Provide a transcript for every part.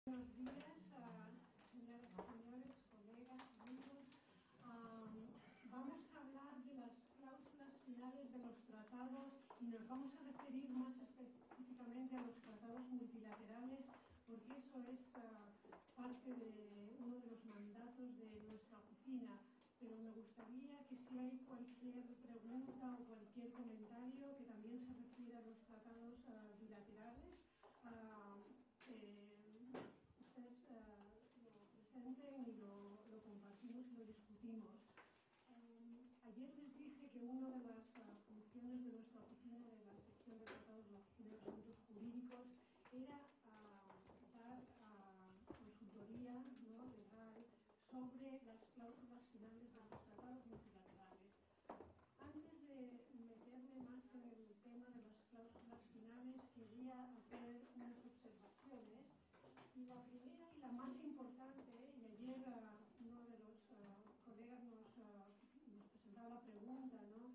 Buenos días, señoras y señores, colegas, amigos. Vamos a hablar de las cláusulas finales de los tratados y nos vamos a referir más específicamente a los tratados multilaterales, porque eso es parte de uno de los mandatos de nuestra oficina. Pero me gustaría que si hay cualquier pregunta o cualquier comentario que también se refiera a los tratados bilaterales, ustedes lo presenten y lo compartimos y lo discutimos. Ayer les dije que una de las funciones de nuestra oficina, de la sección de tratados de la Oficina de Asuntos Jurídicos, era dar consultoría legal sobre las cláusulas finales de los tratados multilaterales. Antes de meterme más en el tema de las cláusulas finales, quería hacer unas observaciones. Y la primera y la más importante, y ayer uno de los colegas nos presentaba la pregunta, ¿no?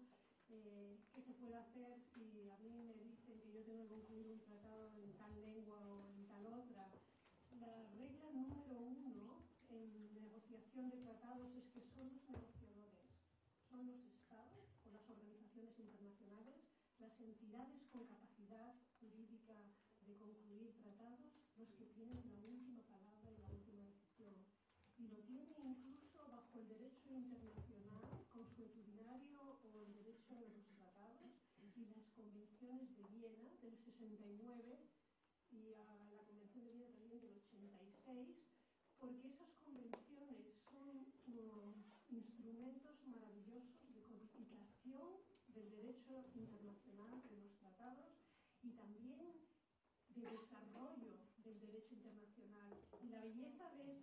¿Qué se puede hacer si a mí me dicen que yo tengo que concluir un tratado en tal lengua o en tal otra? La regla número 1 en negociación de tratados es que son los negociadores, son los estados o las organizaciones internacionales, las entidades con capacidad jurídica de concluir tratados, los que tienen la última palabra y la última decisión. Y lo tiene incluso bajo el derecho internacional consuetudinario o el derecho de los tratados y las convenciones de Viena del 69 y la Convención de Viena también del 86, porque esas convenciones son instrumentos maravillosos de codificación del derecho internacional de los tratados y también de desarrollo del derecho internacional. Y la belleza de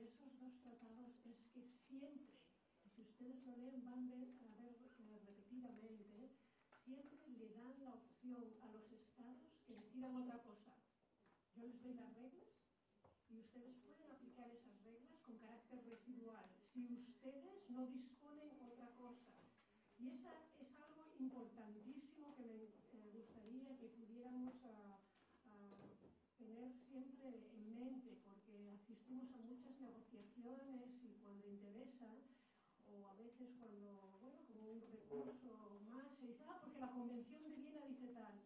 esos dos tratados es que siempre, si ustedes lo leen, van a ver repetidamente, siempre le dan la opción a los estados que decidan otra cosa. Yo les doy las reglas y ustedes pueden aplicar esas reglas con carácter residual si ustedes no disponen otra cosa. Y esa es algo importantísimo que me gustaría que pudiéramos tener siempre en mente, porque asistimos a muchas negociaciones y cuando interesa, o a veces cuando, como un recurso más, se dice, porque la Convención de Viena dice tal.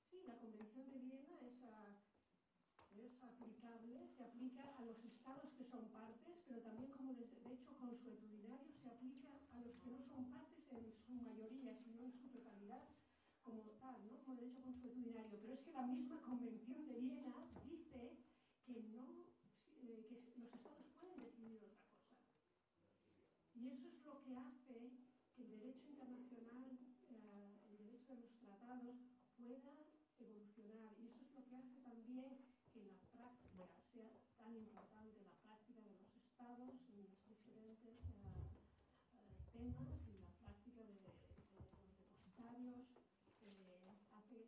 Sí, la Convención de Viena es aplicable, se aplica a los estados que son partes, pero también como derecho consuetudinario se aplica a los que no son partes en su mayoría, sino en su totalidad como tal, ¿no? Como derecho consuetudinario. Pero es que la misma Convención de Viena dice que los estados pueden decidir otra cosa. Y eso es lo que hace que el derecho internacional, el derecho de los tratados, pueda evolucionar. Y eso es lo que hace también que la práctica sea tan importante, la práctica de los estados en los diferentes temas y la práctica de los depositarios hace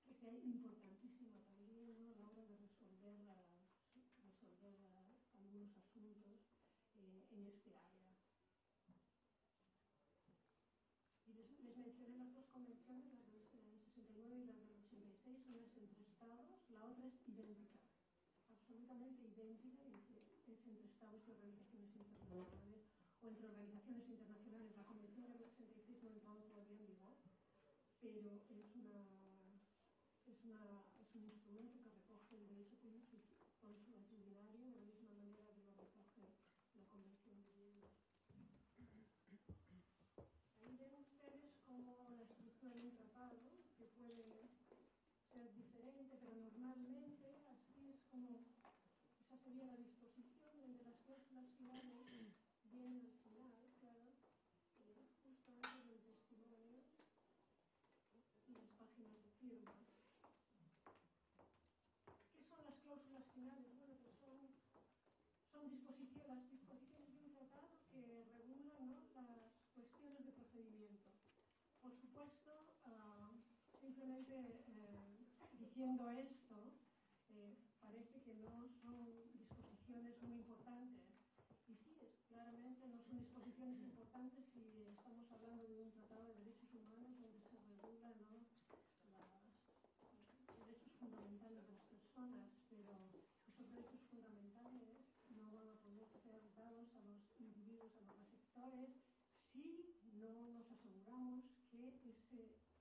que sea importantísima también, ¿no? A la hora de resolver algunos asuntos en este área. Y les mencioné las dos convenciones, las del 69 y las del 86, una es entre estados, la otra es idéntica, absolutamente idéntica, y es entre estados y organizaciones internacionales, o entre organizaciones internacionales. La convención del 86 no ha entrado todavía en vigor, pero es un instrumento que recoge el derecho consuetudinario de la misma manera que lo recoge la Convención de Viena. Ahí ven ustedes cómo la estructura de un tratado, que puede ser diferente, pero normalmente así es como, esa sería la disposición donde las cláusulas finales vienen al final, claro, justo antes del testimonio y las páginas de firma. ¿Qué son las cláusulas finales? Bueno, pues son las disposiciones de un tratado que regulan, ¿no?, las cuestiones de procedimiento. Por supuesto, simplemente diciendo esto, parece que no son disposiciones muy importantes. Y sí, claramente no son disposiciones importantes si estamos hablando de un tratado de derechos humanos donde se regulan, ¿no?, los derechos fundamentales de las personas, pero es si no nos aseguramos que ese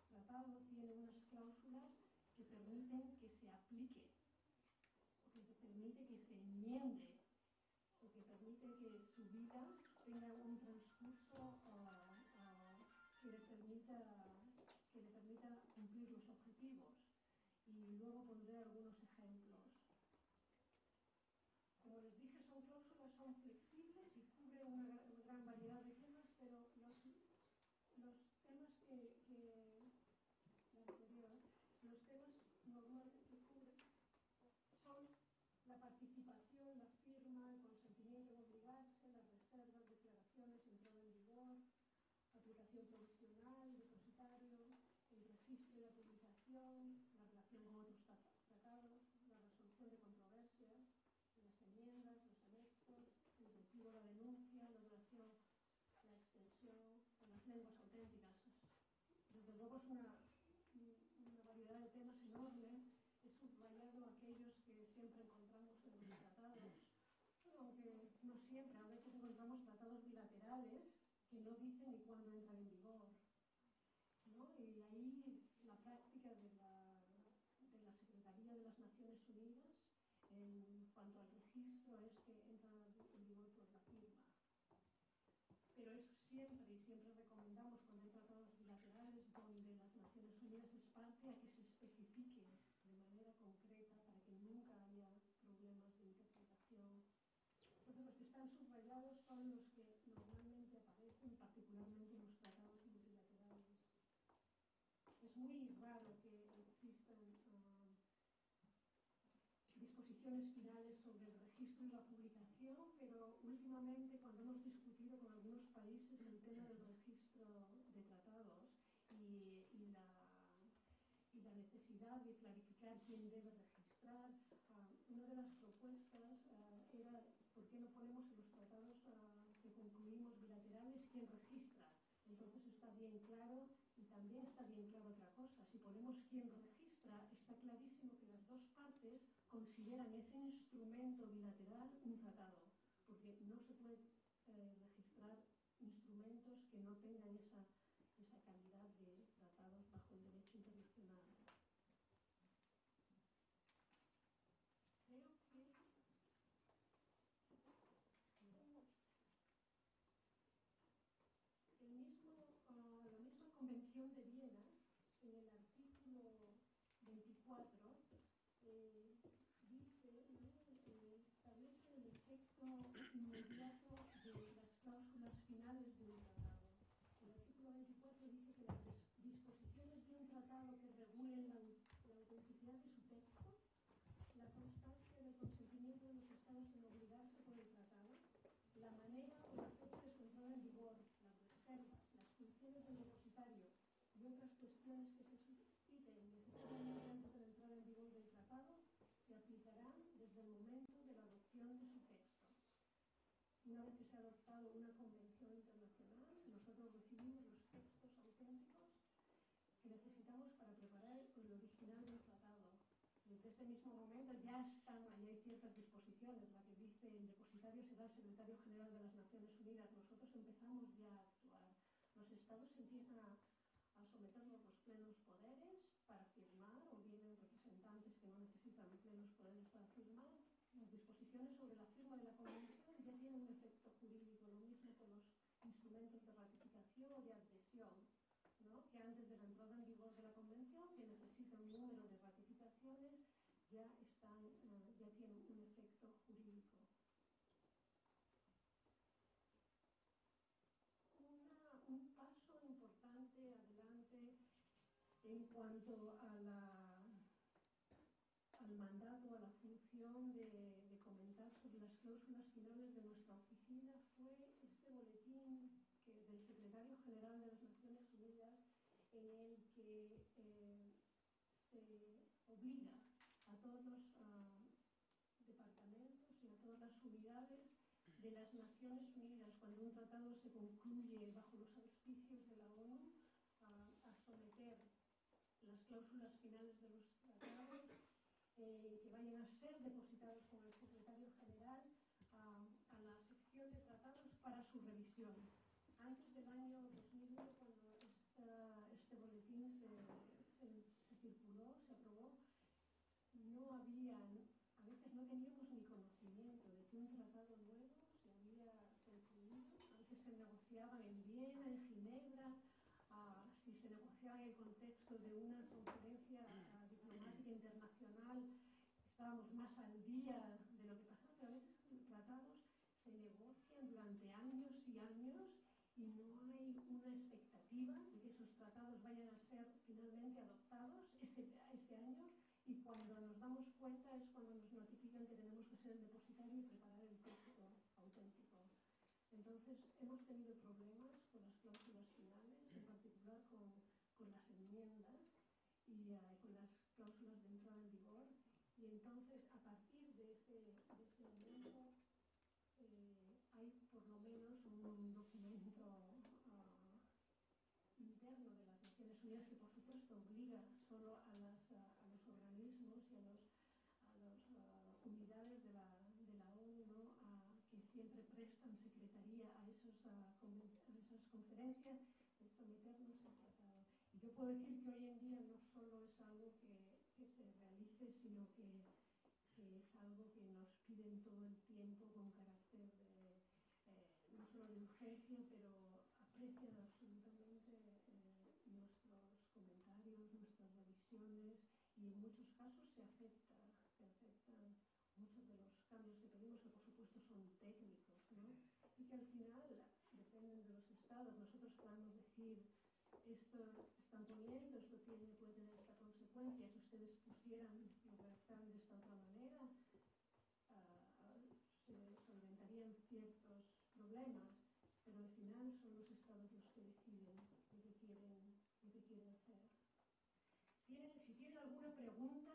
tratado tiene unas cláusulas que permiten que se aplique, o que permite que se enmiende, o que permite que su vida tenga un transcurso que le permita cumplir los objetivos. Y luego pondré algunos ejemplos. Como les dije, son cláusulas, son flexibles y cubren una gran variedad de temas, pero los temas los temas normalmente que cubren son la participación, la firma, el consentimiento en obligarse, las reservas, declaraciones, entrada en vigor, aplicación provisional, depositario, el registro y la publicación, la relación con otros tratados, la resolución de controversias, las enmiendas, los anexos, el motivo, la denuncia, la duración, la extensión, las lenguas auténticas. Desde luego es una variedad de temas enorme. He subrayado aquellos que siempre encontramos en los tratados, aunque no siempre, a veces encontramos tratados bilaterales que no dicen ni cuándo entran en vigor, ¿no? Y ahí la práctica de la Secretaría de las Naciones Unidas en cuanto al registro es que entra en vigor por la firma. Pero eso siempre, y siempre recomendamos cuando hay tratados bilaterales donde las Naciones Unidas es parte, a que se especifique de manera concreta para que nunca haya problemas de interpretación. Entonces los que están subrayados son los que normalmente aparecen, particularmente en los tratados multilaterales. Es muy raro que existan disposiciones finales sobre el registro y la publicación, pero últimamente cuando hemos discutido con algunos países el tema del registro de tratados y la necesidad de clarificar quién debe registrar, una de las propuestas era ¿por qué no ponemos en los tratados que concluimos bilaterales quién registra? Entonces está bien claro, y también está bien claro otra cosa. Si ponemos quién registra, está clarísimo que las dos partes consideran ese instrumento bilateral un tratado, porque no se puede registrar instrumentos que no tengan esa calidad de tratados bajo el derecho internacional. Creo que la misma Convención de Viena, en el artículo 24, establece el efecto inmediato de las cláusulas finales de un tratado. El artículo 24 dice que las disposiciones de un tratado que regulen la autenticidad de su texto, la constancia del consentimiento de los estados en obligarse por el tratado, la manera o la fecha de su entrada en vigor, las reservas, las funciones del depositario y otras cuestiones que se susciten necesariamente antes de la entrada en vigor del tratado, se aplicarán desde el momento de la adopción de su texto. Una vez que se ha adoptado una convención internacional, nosotros recibimos los textos auténticos que necesitamos para preparar el original del tratado. Desde ese mismo momento ya hay ciertas disposiciones. La que dice el depositario será el secretario general de las Naciones Unidas. Nosotros empezamos ya a actuar. Los estados empiezan a someternos los plenos poderes para firmar, o vienen representantes que no necesitan plenos poderes para firmar. Las disposiciones sobre la firma de la convención ya tienen un efecto jurídico, lo mismo con los instrumentos de ratificación o de adhesión, ¿no? Que antes de la entrada en vigor de la convención, que necesita un número de ratificaciones, ya tienen un efecto jurídico. Un paso importante adelante en cuanto a al mandato, a la función de comentar sobre las cláusulas finales de nuestra oficina fue este boletín del Secretario General de las Naciones Unidas, en el que se obliga a todos los departamentos y a todas las unidades de las Naciones Unidas, cuando un tratado se concluye bajo los auspicios de la ONU, a someter las cláusulas finales de los tratados que vayan a ser depositados por el secretario general a la sección de tratados para su revisión. antes del año 2001, cuando este boletín se circuló, se aprobó, no habían, a veces no teníamos ni conocimiento de que un tratado nuevo se había concluido. A veces se negociaban en Viena, en Ginebra, si se negociaba en el contexto de una conferencia diplomática internacional, estábamos más al día de lo que pasaba, pero a veces los tratados se negocian durante años y años y no hay una expectativa de que esos tratados vayan a ser finalmente adoptados ese año, y cuando nos damos cuenta es cuando nos notifican que tenemos que ser el depositario y preparar el texto auténtico. Entonces hemos tenido problemas con las cláusulas finales, en particular con las enmiendas y con las cláusulas de entrada en vigor, y entonces a partir de ese momento hay por lo menos un documento interno de las Naciones Unidas que por supuesto obliga solo a los organismos y a las unidades de la ONU, ¿no?, que siempre prestan secretaría a esas conferencias, de someternos al tratado. Y yo puedo decir que hoy en día no solo es algo que se realice, sino que es algo que nos piden todo el tiempo con carácter de no solo de urgencia, pero aprecian absolutamente nuestros comentarios, nuestras revisiones, y en muchos casos se aceptan muchos de los cambios que pedimos, que por supuesto son técnicos, ¿no? Y que al final dependen de los estados. Nosotros podemos decir, esto están poniendo, esto puede tener esta consecuencia, si ustedes pusieran, lo redactaran de esta otra manera, se solventarían ciertos problemas, pero al final son los estados los que deciden lo que quieren hacer. Si tienen alguna pregunta,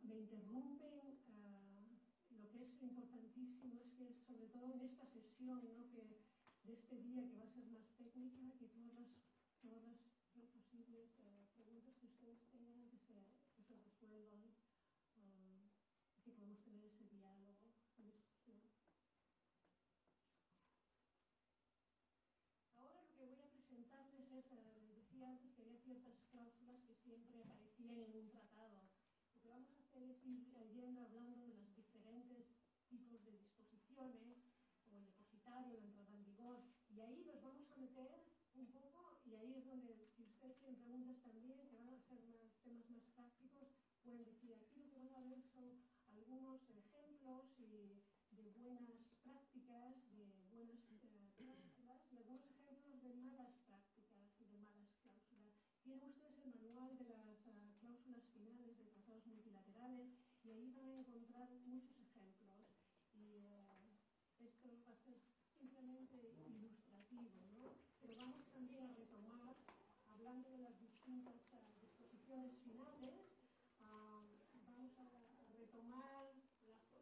me interrumpen. Lo que es importantísimo es que, sobre todo en esta sesión, ¿no?, de este día, que va a ser más técnica, que todas las posibles preguntas que ustedes tengan que se resuelvan, que podamos tener ese diálogo. Ahora lo que voy a presentarles es, decía antes que había ciertas cláusulas que siempre aparecían en un tratado. Lo que vamos a hacer es ir yendo hablando de los diferentes tipos de disposiciones, como el depositario, la entrada en vigor, y ahí nos vamos a meter un poco, y ahí es donde, si ustedes tienen preguntas también, que van a ser temas más prácticos, pueden decir. Aquí lo que van a ver son algunos ejemplos de buenas prácticas, de buenas cláusulas, y algunos ejemplos de malas prácticas y de malas cláusulas. Tienen ustedes el manual de las cláusulas finales de tratados multilaterales, y ahí van a encontrar muchos ejemplos. Y esto va a ser simplemente ilustrativo, ¿no? Pero vamos también a retomar, hablando de las distintas disposiciones finales, vamos a retomar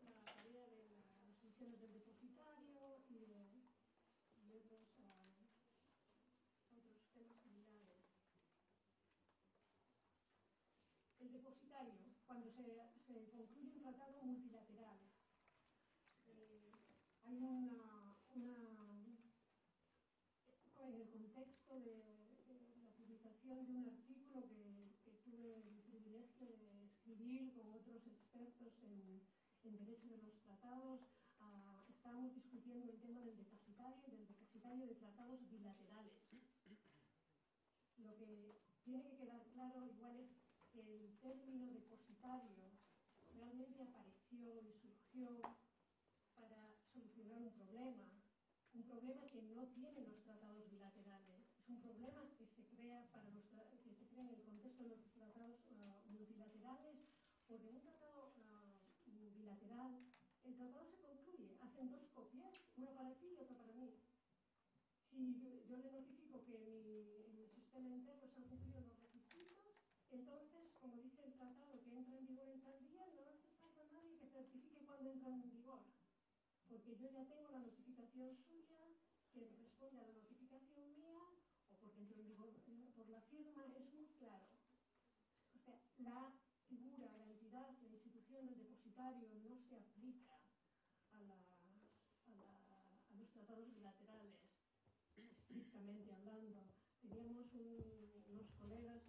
la tarea de las funciones del depositario y otros temas similares. El depositario, cuando se concluye un tratado multilateral, hay en el contexto de la publicación de un artículo que tuve el privilegio de escribir con otros expertos en derecho de los tratados, estábamos discutiendo el tema del depositario de tratados bilaterales. Lo que tiene que quedar claro igual es que el término depositario realmente apareció y surgió para solucionar un problema que no tienen los tratados bilaterales. Es un problema que se crea en el contexto de los tratados multilaterales, porque en un tratado bilateral el tratado se concluye, hacen dos copias, una para ti y otra para mí. Si yo le notifico que en mi sistema interno se han cumplido los requisitos, entonces, como dice el tratado que entra en vigor en tal día, no hace falta nadie que certifique cuándo entra en vigor, porque yo ya tengo la notificación suya que responde a la notificación mía, o porque entró en vigor por la firma. Es muy claro. O sea, la figura, la entidad, la institución del depositario no se aplica a los tratados bilaterales. estrictamente hablando. Teníamos unos colegas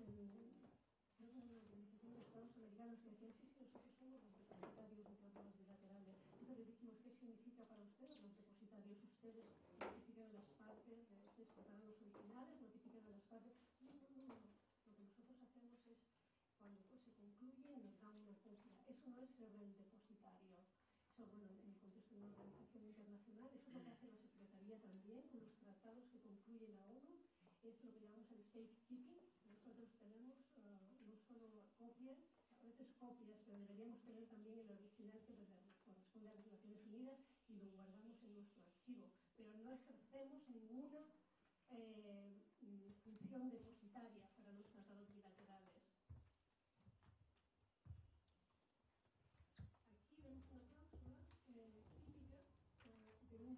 creo que en la Organización de Estados Americanos que decían, sí, nosotros somos los depositarios de tratados bilaterales. Entonces dijimos, ¿qué significa para ustedes los depositarios? Ustedes notifican a las partes, ustedes preparan los originales, notifican a las partes. No. Lo que nosotros hacemos es, cuando se concluye, nos dan una copia. Eso no es ser el depositario. Eso, bueno, en el contexto de una organización internacional, eso es lo que hace la Secretaría también, con los tratados que concluye la ONU, es lo que llamamos el safekeeping. Nosotros tenemos no solo copias, a veces copias, pero deberíamos tener también el original que corresponde a las Naciones Unidas y lo guardamos en nuestro archivo, pero no ejercemos ninguna función depositaria para los tratados bilaterales. Aquí vemos una cláusula típica de un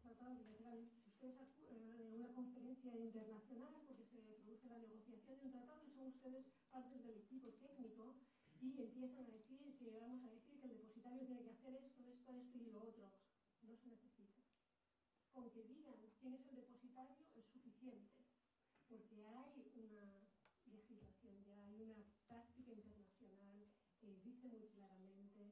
tratado bilateral. Si ustedes de una conferencia internacional, porque se produce la negociación de un tratado, y son ustedes partes del equipo técnico y empiezan a decir que vamos a decir que el depositario tiene que hacer esto y lo otro. No se necesita. Con que digan quién es el depositario es suficiente, porque hay una legislación, ya hay una práctica internacional que dice muy claramente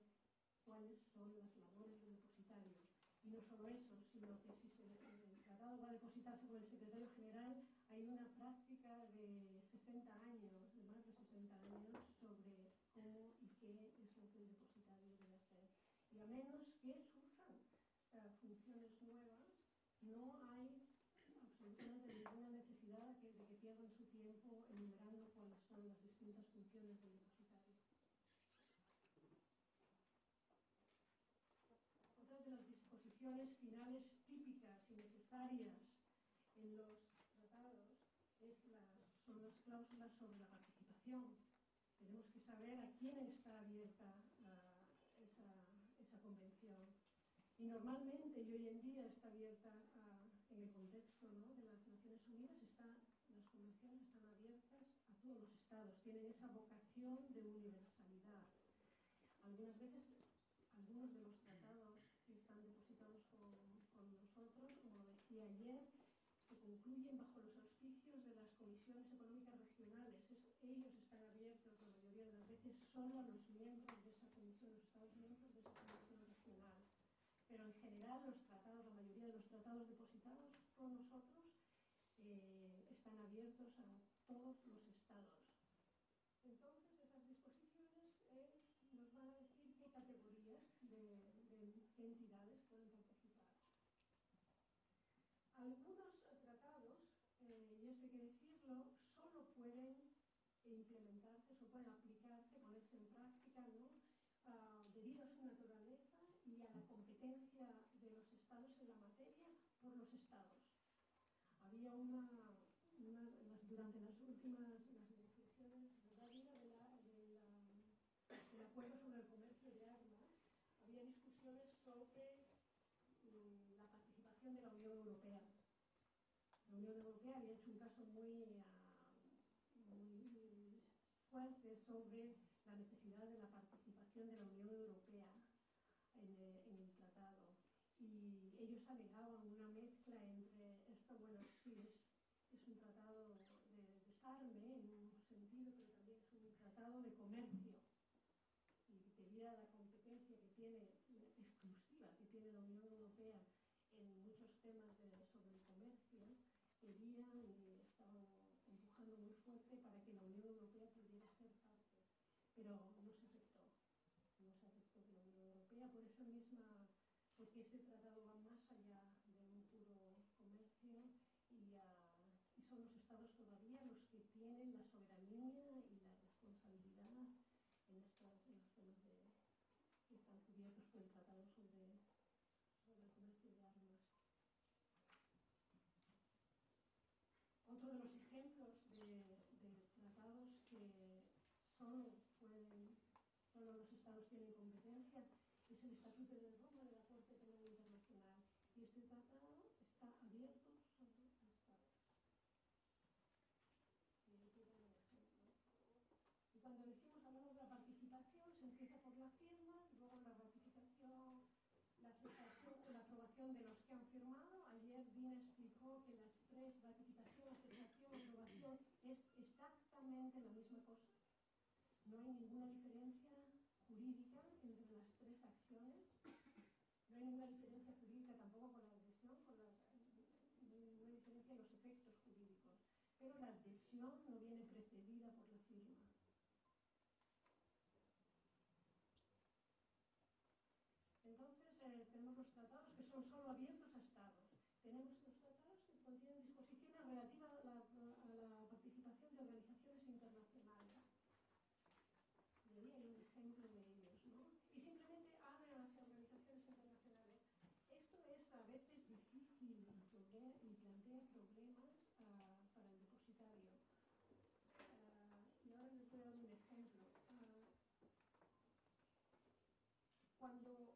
cuáles son las labores del depositario. Y no solo eso, sino que si el tratado va a depositarse por el secretario general, hay una práctica de 60 años, de más de 60 años, sobre cómo y qué es lo que el depositario debe hacer. Y a menos que surjan funciones nuevas, no hay absolutamente ninguna necesidad de que pierdan su tiempo enumerando cuáles son las distintas funciones del depositario. Otra de las disposiciones finales típicas y necesarias en los tratados son las cláusulas sobre la participación. Tenemos que saber a quién está abierta esa convención. Y normalmente, y hoy en día está abierta en el contexto, ¿no?, de las Naciones Unidas, las convenciones están abiertas a todos los estados, tienen esa vocación de universalidad. Algunas veces, algunos de los tratados que están depositados con nosotros, como decía ayer, se concluyen bajo los auspicios de las comisiones económicas regionales. Ellos están abiertos la mayoría de las veces solo a los miembros de esa comisión, los estados miembros de esa comisión regional. Pero en general la mayoría de los tratados depositados por nosotros están abiertos a todos los estados. Entonces esas disposiciones nos van a decir qué categorías de qué entidades pueden participar. Algunos tratados, y esto hay que decirlo, solo pueden implementarse, solo pueden aplicarse, ponerse en práctica, ¿no?, debido a su naturaleza y a la competencia de los estados en la materia por los estados. Había durante las últimas negociaciones del acuerdo sobre el comercio de armas, había discusiones sobre la participación de la Unión Europea. La Unión Europea había hecho un caso muy fuerte sobre la necesidad de la participación de la Unión Europea en el tratado. Y ellos alegaban una mezcla entre esto, bueno, sí, es un tratado de desarme en un sentido, pero también es un tratado de comercio. Y debido a la competencia que tiene, exclusiva que tiene la Unión Europea en muchos temas sobre el comercio, querían y estaban empujando muy fuerte para que la Unión Europea pudiera ser parte. Pero no se aceptó. No se aceptó que la Unión Europea, porque este tratado va más allá de un puro comercio y son los estados todavía los que tienen la soberanía y la responsabilidad en los temas que están cubiertos por el tratado sobre el comercio de armas. Otro de los ejemplos de tratados que solo los estados tienen competencia es el Estatuto de Roma de la Corte Penal Internacional. Y este tratado está abierto solo a estados. Y cuando hablamos de la participación, se empieza por la firma, luego la ratificación, la aceptación o la aprobación de los que han firmado. Ayer Dina explicó que la 3, ratificación, aceptación, aprobación, es exactamente la misma cosa. No hay ninguna diferencia jurídica entre las tres acciones. No hay ninguna diferencia jurídica tampoco con la adhesión, no hay ninguna diferencia en los efectos jurídicos. Pero la adhesión no viene precedida por la firma. Entonces, tenemos los tratados que son solo abiertos a Estados. Tenemos los tratados que contienen disposiciones relativas a la participación de organizaciones internacionales. Y ahí hay un ejemplo de ellos, ¿no? Y simplemente abren las organizaciones internacionales. Esto es a veces difícil y plantea problemas para el depositario. Y ahora les voy a dar un ejemplo. Cuando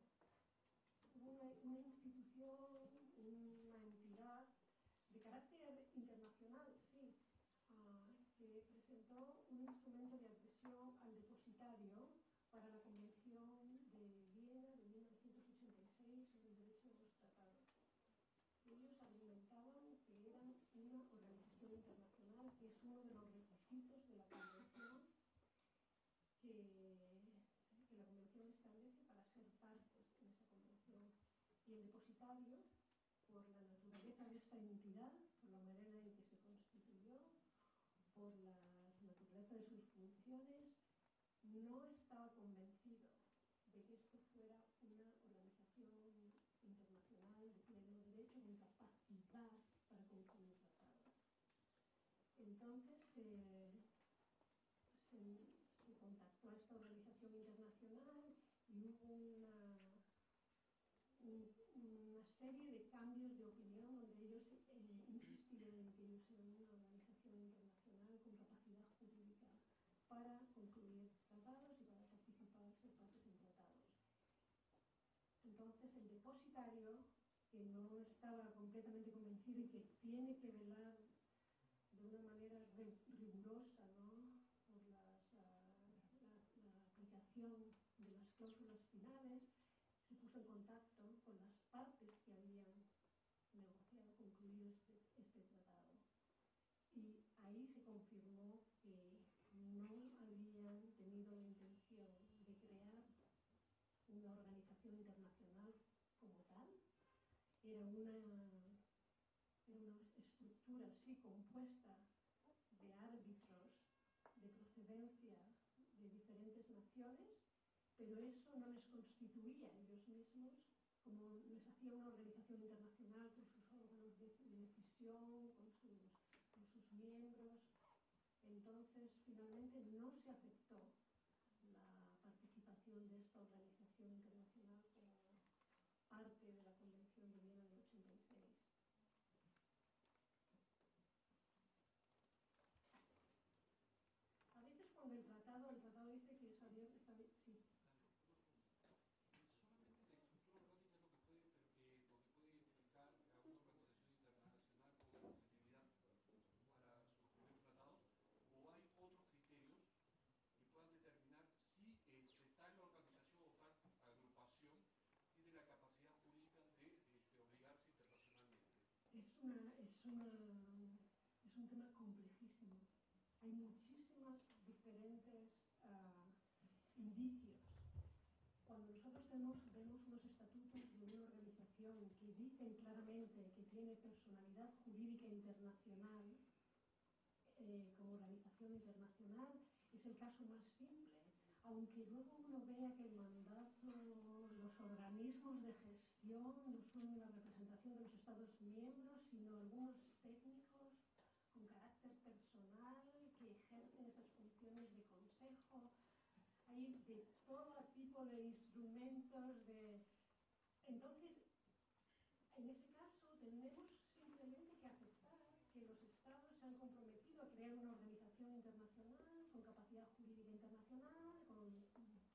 una institución, una entidad de carácter internacional, sí, que presentó un instrumento de adhesión al depositario para la Convención de Viena de 1986 sobre el derecho de los tratados. Ellos argumentaban que eran una organización internacional, que es uno de los requisitos de la Convención que la Convención establece para ser partes en esa Convención. Y el depositario, por la naturaleza de esta entidad, por la manera en que se constituyó, por la naturaleza de sus funciones, no estaba convencido de que esto fuera una organización internacional de pleno derecho con capacidad para concluir tratados. Entonces se contactó a esta organización internacional y hubo una serie de cambios de opinión donde ellos insistieron en que ellos eran una organización internacional con capacidad jurídica para concluir tratados y para participar, ser partes en tratados. Entonces el depositario, que no estaba completamente convencido y que tiene que velar de una manera rigurosa, ¿no?, por la aplicación de las cláusulas finales, se puso en contacto con las partes que habían negociado, concluido este tratado. Y ahí se confirmó que no habían tenido la intención de crear una organización internacional como tal. Era una estructura así compuesta de árbitros de procedencia de diferentes naciones, pero eso no les constituía a ellos mismos, como les hacía una organización internacional con sus órganos de decisión, con sus miembros. Entonces, finalmente no se aceptó la participación de esta organización internacional como parte de la Convención de Viena del 86. A veces cuando el tratado dice que es abierto, está bien, sí. Solamente la estructura orgánica es lo que puede identificar a una organización internacional con legitimidad para suscribir tratados, o hay otros criterios que puedan determinar si tal organización o tal agrupación tiene la capacidad jurídica de obligarse internacionalmente. Es un tema complejísimo. Hay muchísimos diferentes indicios. Cuando nosotros vemos unos estatutos de una organización que dicen claramente que tiene personalidad jurídica internacional, como organización internacional, es el caso más simple. Aunque luego uno vea que el mandato, los organismos de gestión no son la representación de los Estados miembros, sino algunos técnicos con carácter personal que ejercen esas funciones de consejo. Hay de todo tipo de instrumentos. Entonces, en ese caso, tenemos simplemente que aceptar que los Estados se han comprometido a crear una organización internacional con capacidad jurídica internacional, con,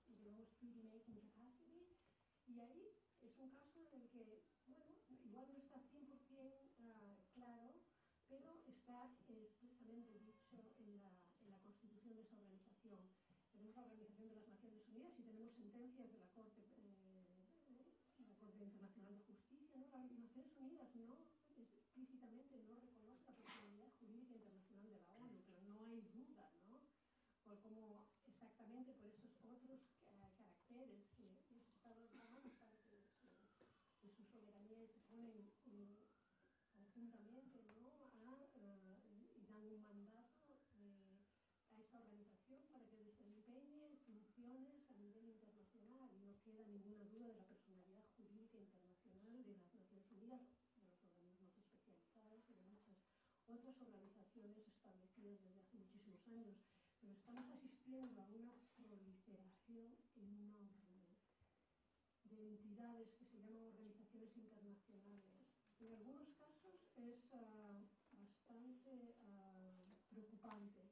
digamos, treaty making capacity, y ahí es un caso en el que, bueno, igual no está 100% claro, pero está expresamente dicho en la constitución de esa organización. Tenemos la Organización de las Naciones Unidas y tenemos sentencias de la Corte Internacional de Justicia, ¿no? Las Naciones Unidas explícitamente no reconoce precisamente por esos otros caracteres que los estados dan, parte de su soberanía, y se ponen conjuntamente, ¿no? Y dan un mandato a esa organización para que desempeñe funciones a nivel internacional, y no queda ninguna duda de la personalidad jurídica internacional de las Naciones Unidas, de los organismos especializados y de muchas otras organizaciones establecidas desde hace muchísimos años. Pero estamos asistiendo a una proliferación enorme de entidades que se llaman organizaciones internacionales. En algunos casos es bastante preocupante,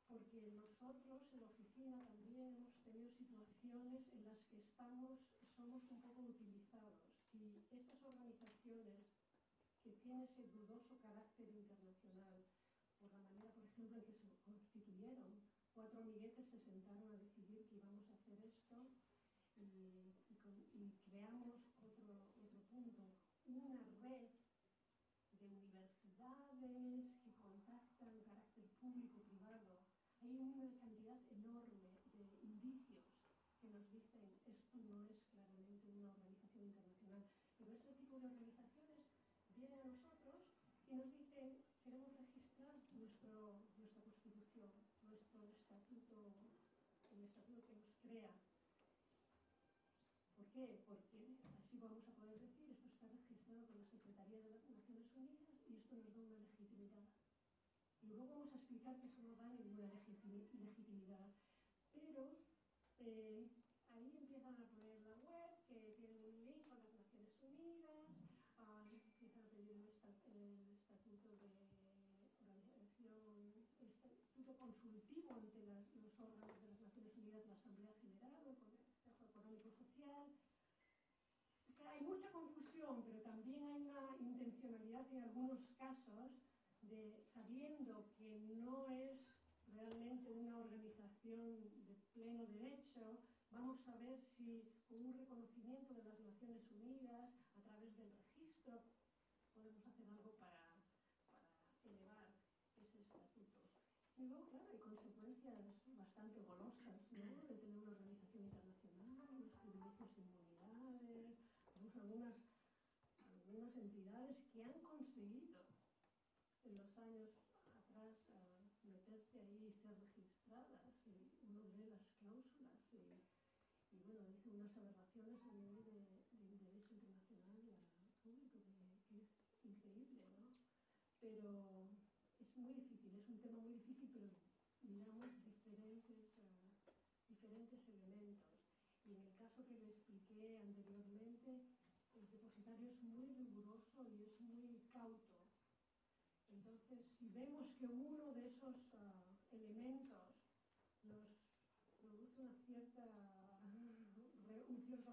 porque nosotros en la oficina también hemos tenido situaciones en las que somos un poco utilizados. Si estas organizaciones que tienen ese dudoso carácter internacional, por la manera, por ejemplo, en que se constituyeron, 4 amiguetes se sentaron a decidir que íbamos a hacer esto, y creamos otro punto, una red de universidades que contactan carácter público-privado. Hay una cantidad enorme de indicios que nos dicen esto no es claramente una organización internacional, pero ese tipo de organizaciones vienen a nosotros y nos dicen queremos registrar nuestra constitución, nuestro estatuto, el estatuto que nos crea. ¿Por qué? Porque así vamos a poder decir esto está registrado por la Secretaría de las Naciones Unidas y esto nos da una legitimidad. Y luego vamos a explicar que eso no da ninguna legitimidad. Pero ahí empiezan a poner la web, que tienen un link con las Naciones Unidas, empiezan a pedir el estatuto de organización, el estatuto consultivo ante los órganos de las Naciones Unidas, la Asamblea General o el Consejo Económico Social. Hay mucha confusión, pero también hay una intencionalidad en algunos casos de, sabiendo que no es realmente una organización de pleno derecho, vamos a ver si con un reconocimiento de las Naciones Unidas, a través del registro, podemos hacer algo para elevar ese estatuto. Y luego, claro, hay consecuencias bastante golosas, ¿no?, de tener una organización internacional, unos privilegios e inmunidades. Tenemos algunas entidades que han conseguido en los años atrás meterse ahí y ser registradas, y uno lee las cláusulas y bueno, dice unas aberraciones a nivel del derecho internacional público que es increíble, ¿no? Pero es muy difícil, es un tema muy difícil, pero miramos diferentes elementos. Y en el caso que le expliqué anteriormente, el depositario es muy riguroso y es muy cauto. Entonces, si vemos que uno de esos elementos nos produce un cierto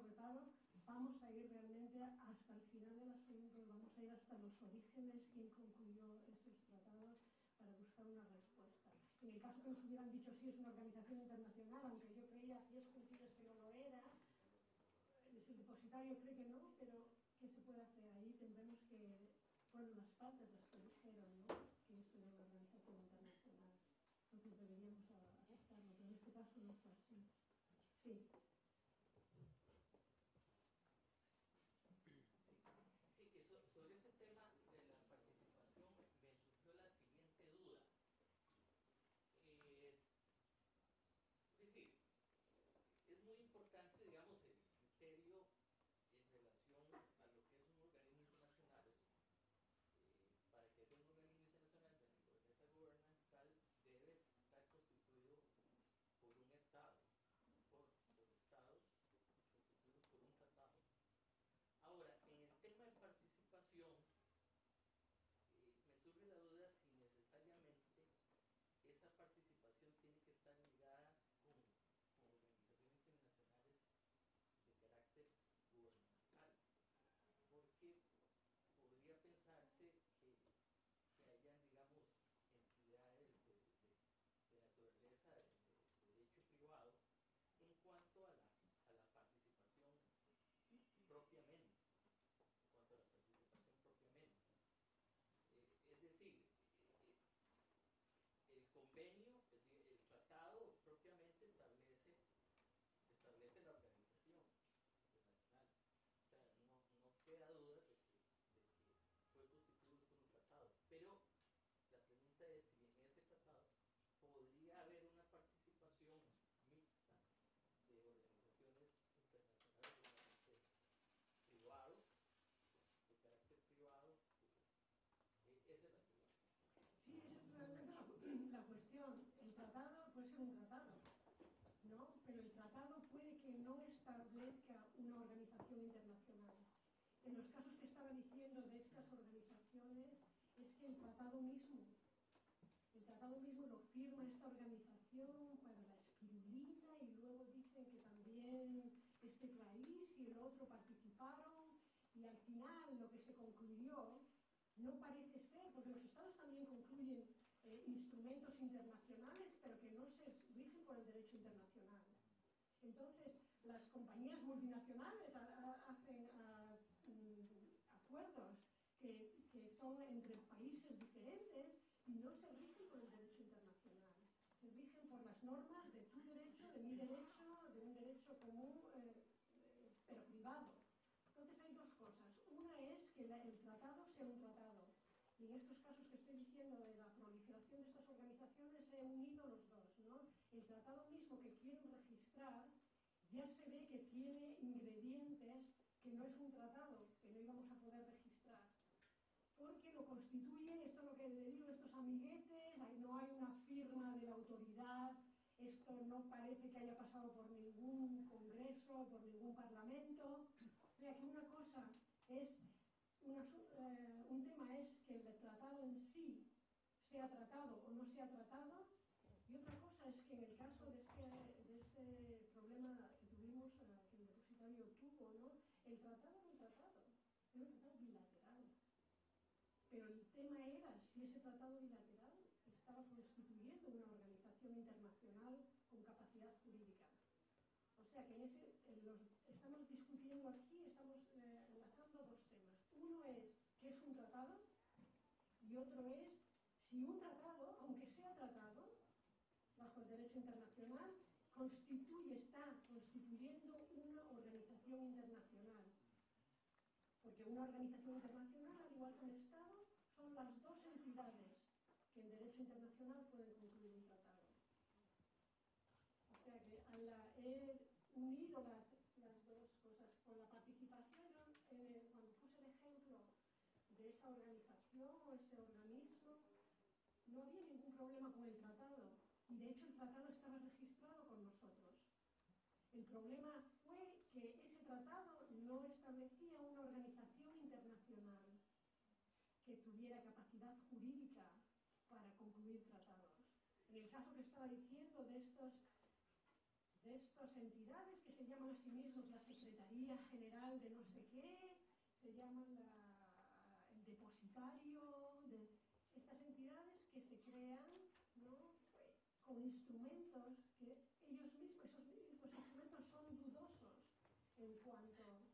reparo, vamos a ir realmente hasta el final del asunto, vamos a ir hasta los orígenes, quién concluyó estos tratados, para buscar una respuesta. En el caso que nos hubieran dicho sí es una organización internacional, aunque yo creía hace 10 sentidos que no lo era, el depositario cree que no, pero ¿qué se puede hacer ahí? Tendremos que, fueron las partes las que dijeron, ¿no?, que esto era una organización internacional. Entonces deberíamos aceptarlo, pero en este caso no fue así. Sí. Sí, que sobre ese tema de la participación me surgió la siguiente duda. Es decir, es muy importante, digamos, el criterio en relación a lo que es un organismo internacional. Para que sea un organismo internacional de esa gubernamental debe estar constituido por un Estado. el tratado mismo. El tratado mismo lo firma esta organización para la espirulina y luego dicen que también este país y el otro participaron y al final lo que se concluyó no parece ser, porque los estados también concluyen instrumentos internacionales, pero que no se rigen por el derecho internacional. Entonces, las compañías multinacionales hacen acuerdos que son entre países diferentes y no se rigen por el derecho internacional. Se rigen por las normas de tu derecho, de mi derecho, de un derecho común, pero privado. Entonces hay dos cosas. Una es que el tratado sea un tratado. Y en estos casos que estoy diciendo de la proliferación de estas organizaciones he unido los dos, ¿no? El tratado mismo que quieren registrar ya se ve que tiene ingredientes que no es un tratado, que no íbamos a poder registrar. Porque lo constituyen, esto es lo que le digo, estos amiguetes, no hay una firma de la autoridad, esto no parece que haya pasado por ningún congreso, por ningún parlamento. O sea que una cosa es, un tema es que el tratado en sí sea tratado o no sea tratado, y otra cosa es que en el caso de este problema que tuvimos, que el depositario tuvo, ¿no? El tratado era un tratado bilateral. Pero el tema era si ese tratado bilateral estaba constituyendo una organización internacional con capacidad jurídica. O sea que estamos discutiendo aquí, estamos enlazando dos temas. Uno es qué es un tratado y otro es si un tratado, aunque sea tratado bajo el derecho internacional, está constituyendo una organización internacional. Porque una organización internacional, al igual que un Estado, son las dos entidades que en derecho internacional pueden concluir un tratado. O sea que he unido las dos cosas. Con la participación, cuando puse el ejemplo de esa organización o ese organismo, no había ningún problema con el tratado. Y de hecho el tratado estaba registrado con nosotros. El problema fue que ese tratado no establecía una organización internacional que tuviera capacidad jurídica para concluir tratados. En el caso que estaba diciendo de estas entidades que se llaman a sí mismos la Secretaría General de no sé qué, se llaman el depositario, de estas entidades que se crean, ¿no? Con instrumentos que ellos mismos, esos instrumentos son dudosos en cuanto a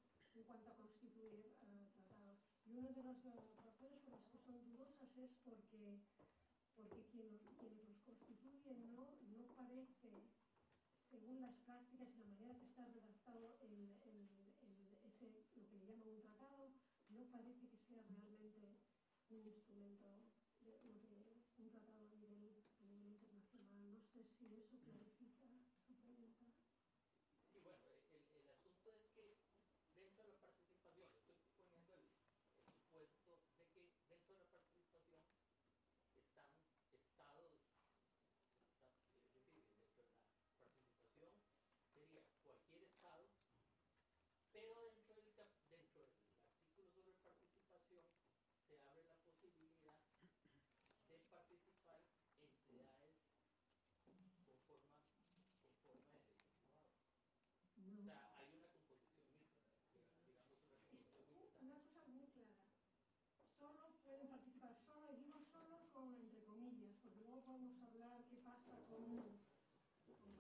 constituir tratados. Y una de las razones por las que son dudosas es porque quienes los constituyen no parece, según las prácticas y la manera que está redactado lo que le llaman un tratado, no parece que sea realmente un instrumento, un tratado a nivel internacional. No sé si eso clarifica su pregunta. Sí, bueno, el asunto es que dentro de la participación, estoy poniendo el supuesto de que dentro de la participación están estados, es decir, dentro de la participación sería cualquier estado, pero dentro del artículo sobre participación se abre la posibilidad de participar entidades con forma de derecho privado. No. O sea, hay una composición mixta, digamos una composición mixta. Una cosa muy clara. Solo pueden participar, y digo solo entre comillas, porque luego podemos hablar qué pasa con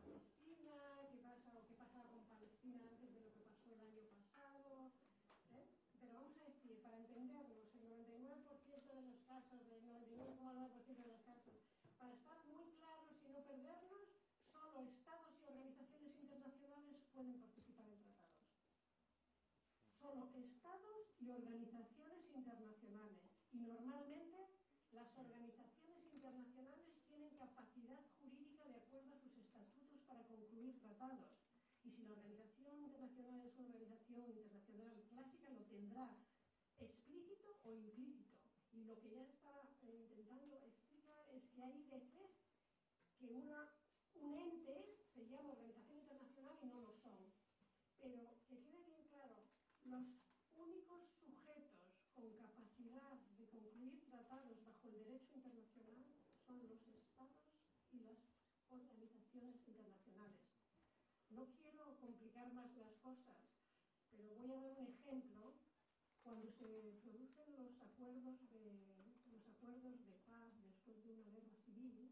Palestina, qué pasa con Palestina antes de lo que pasó el año pasado, ¿eh? Pero vamos a decir, para entendernos, el 99% de los casos, el 99,9% de los casos, para estar muy claros y no perdernos, solo estados y organizaciones internacionales pueden participar en tratados. Solo estados y organizaciones internacionales. Y normalmente las organizaciones internacionales tienen capacidad jurídica de acuerdo a sus estatutos para concluir tratados. Y si la organización internacional es una organización internacional clásica, lo tendrá explícito o implícito. Y lo que ya estaba intentando explicar es que hay veces que un ente se llama organización internacional y no lo son. Pero que quede bien claro, los únicos sujetos con capacidad de concluir tratados bajo organizaciones internacionales. No quiero complicar más las cosas, pero voy a dar un ejemplo. Cuando se producen los acuerdos de paz después de una guerra civil,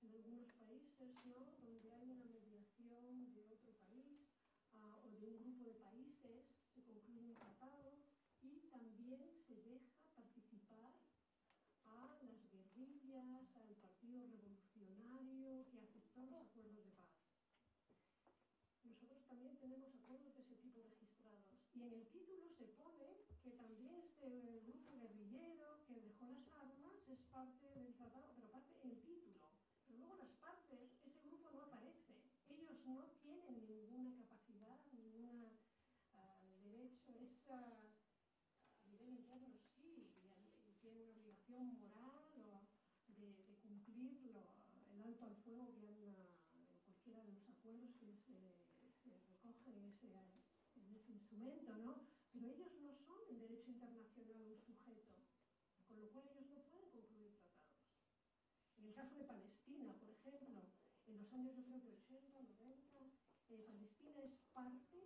en algunos países, ¿no?, donde hay una mediación de otro país o de un grupo de países, se concluye un tratado y también se deja participar a las guerrillas, al Partido Revolucionario que aceptó los acuerdos de paz. Nosotros también tenemos acuerdos de ese tipo registrados y en el título se pone que también este grupo guerrillero que dejó las armas es parte del tratado, pero parte en el título. Pero luego las partes, ese grupo no aparece. Ellos no tienen ninguna capacidad, ningún derecho. A nivel interno sí, y tienen una obligación moral de cumplir el alto al fuego que han cualquiera de los acuerdos que se recogen en ese instrumento, ¿no? Pero ellos no son en derecho internacional un sujeto, con lo cual ellos no pueden concluir tratados. En el caso de Palestina, por ejemplo, en los años yo creo que 80, 90, Palestina es parte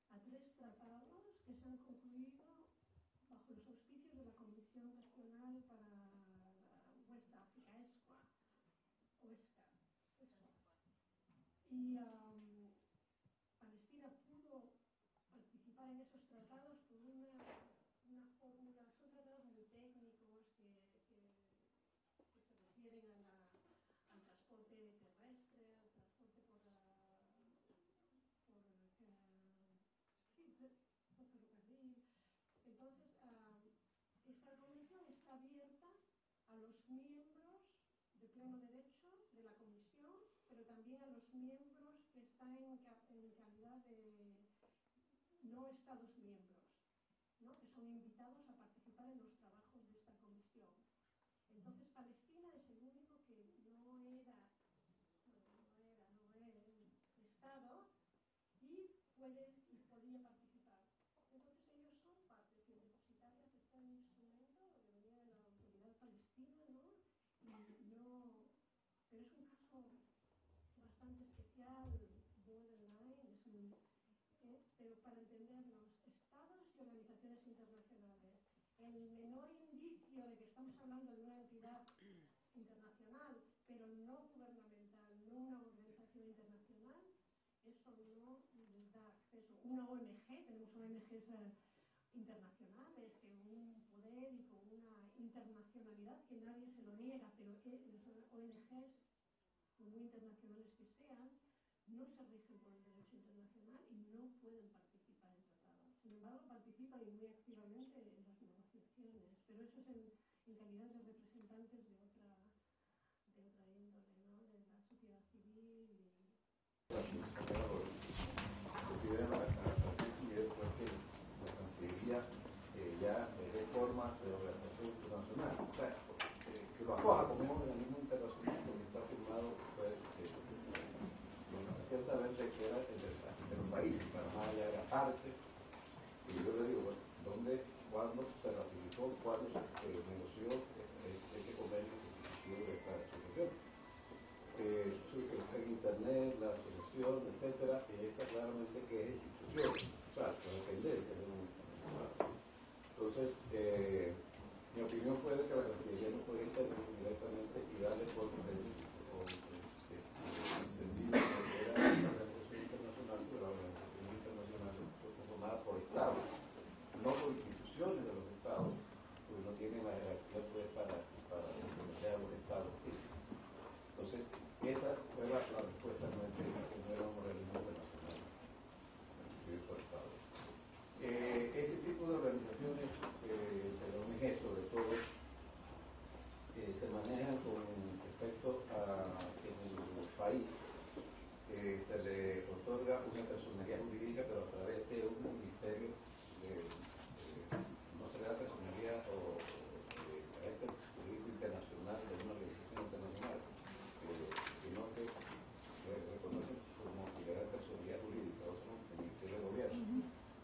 a 3 tratados que se han concluido bajo los auspicios de la Comisión Nacional para West África, ESCWA, o ESCA. Y Palestina pudo participar en esos tratados por una fórmula. Son tratados muy técnicos que se refieren al transporte terrestre, al transporte por ferrocarril. Entonces, esta comisión está abierta a los miembros de pleno derecho de la comisión, pero también a los miembros que están en calidad de no Estados miembros, ¿no?, que son invitados a participar en los trabajos de esta comisión. Entonces Palestina es el único que no es Estado y podía participar. Entonces ellos son partes y depositarias de este instrumento que venía de la autoridad palestina, ¿no? Pero es un caso bastante especial, borderline, pero para entendernos, estados y organizaciones internacionales, el menor indicio de que estamos hablando de una entidad internacional, pero no gubernamental, no una organización internacional, eso no les da acceso. Una ONG, tenemos ONGs internacionales que con un poder y con una internacionalidad que nadie se lo niega, pero las ONGs, por muy internacionales que sean, no se rigen por el derecho internacional y no pueden participar en tratados. Sin embargo, participan y muy activamente en las negociaciones, pero eso es en calidad de representantes de otra índole, ¿no?, de la sociedad civil. La Cancillería ya de forma de organización internacional, o sea, que lo acoja como un organismo internacional porque está firmado, pues, ciertamente queda entre los países. Panamá ya era parte, y yo le digo, bueno, cuándo se ratificó, cuándo se negoció ese convenio constitutivo de esta asociación. Está en internet, la asociación, etcétera, y está claramente que es institución, o sea, la dependencia de un. Entonces, mi opinión fue de que la Cancillería no podía intervenir directamente y darle por entendido que era una organización internacional, pero la organización internacional fue conformada por estados, no por instituciones de los estados, porque no tienen la jerarquía pues para reconocer a los estados. Entonces, esa fue la respuesta nuestra, que no era un organismo internacional constituido por estados. Ese tipo de organizaciones, de ONG sobre todo, se manejan con respecto a que en el país se le otorga una personalidad jurídica, pero a través de un ministerio no será personalidad o carácter jurídico internacional de una organización internacional, sino que reconocen como liberal personalidad jurídica, o como el Ministerio de Gobierno.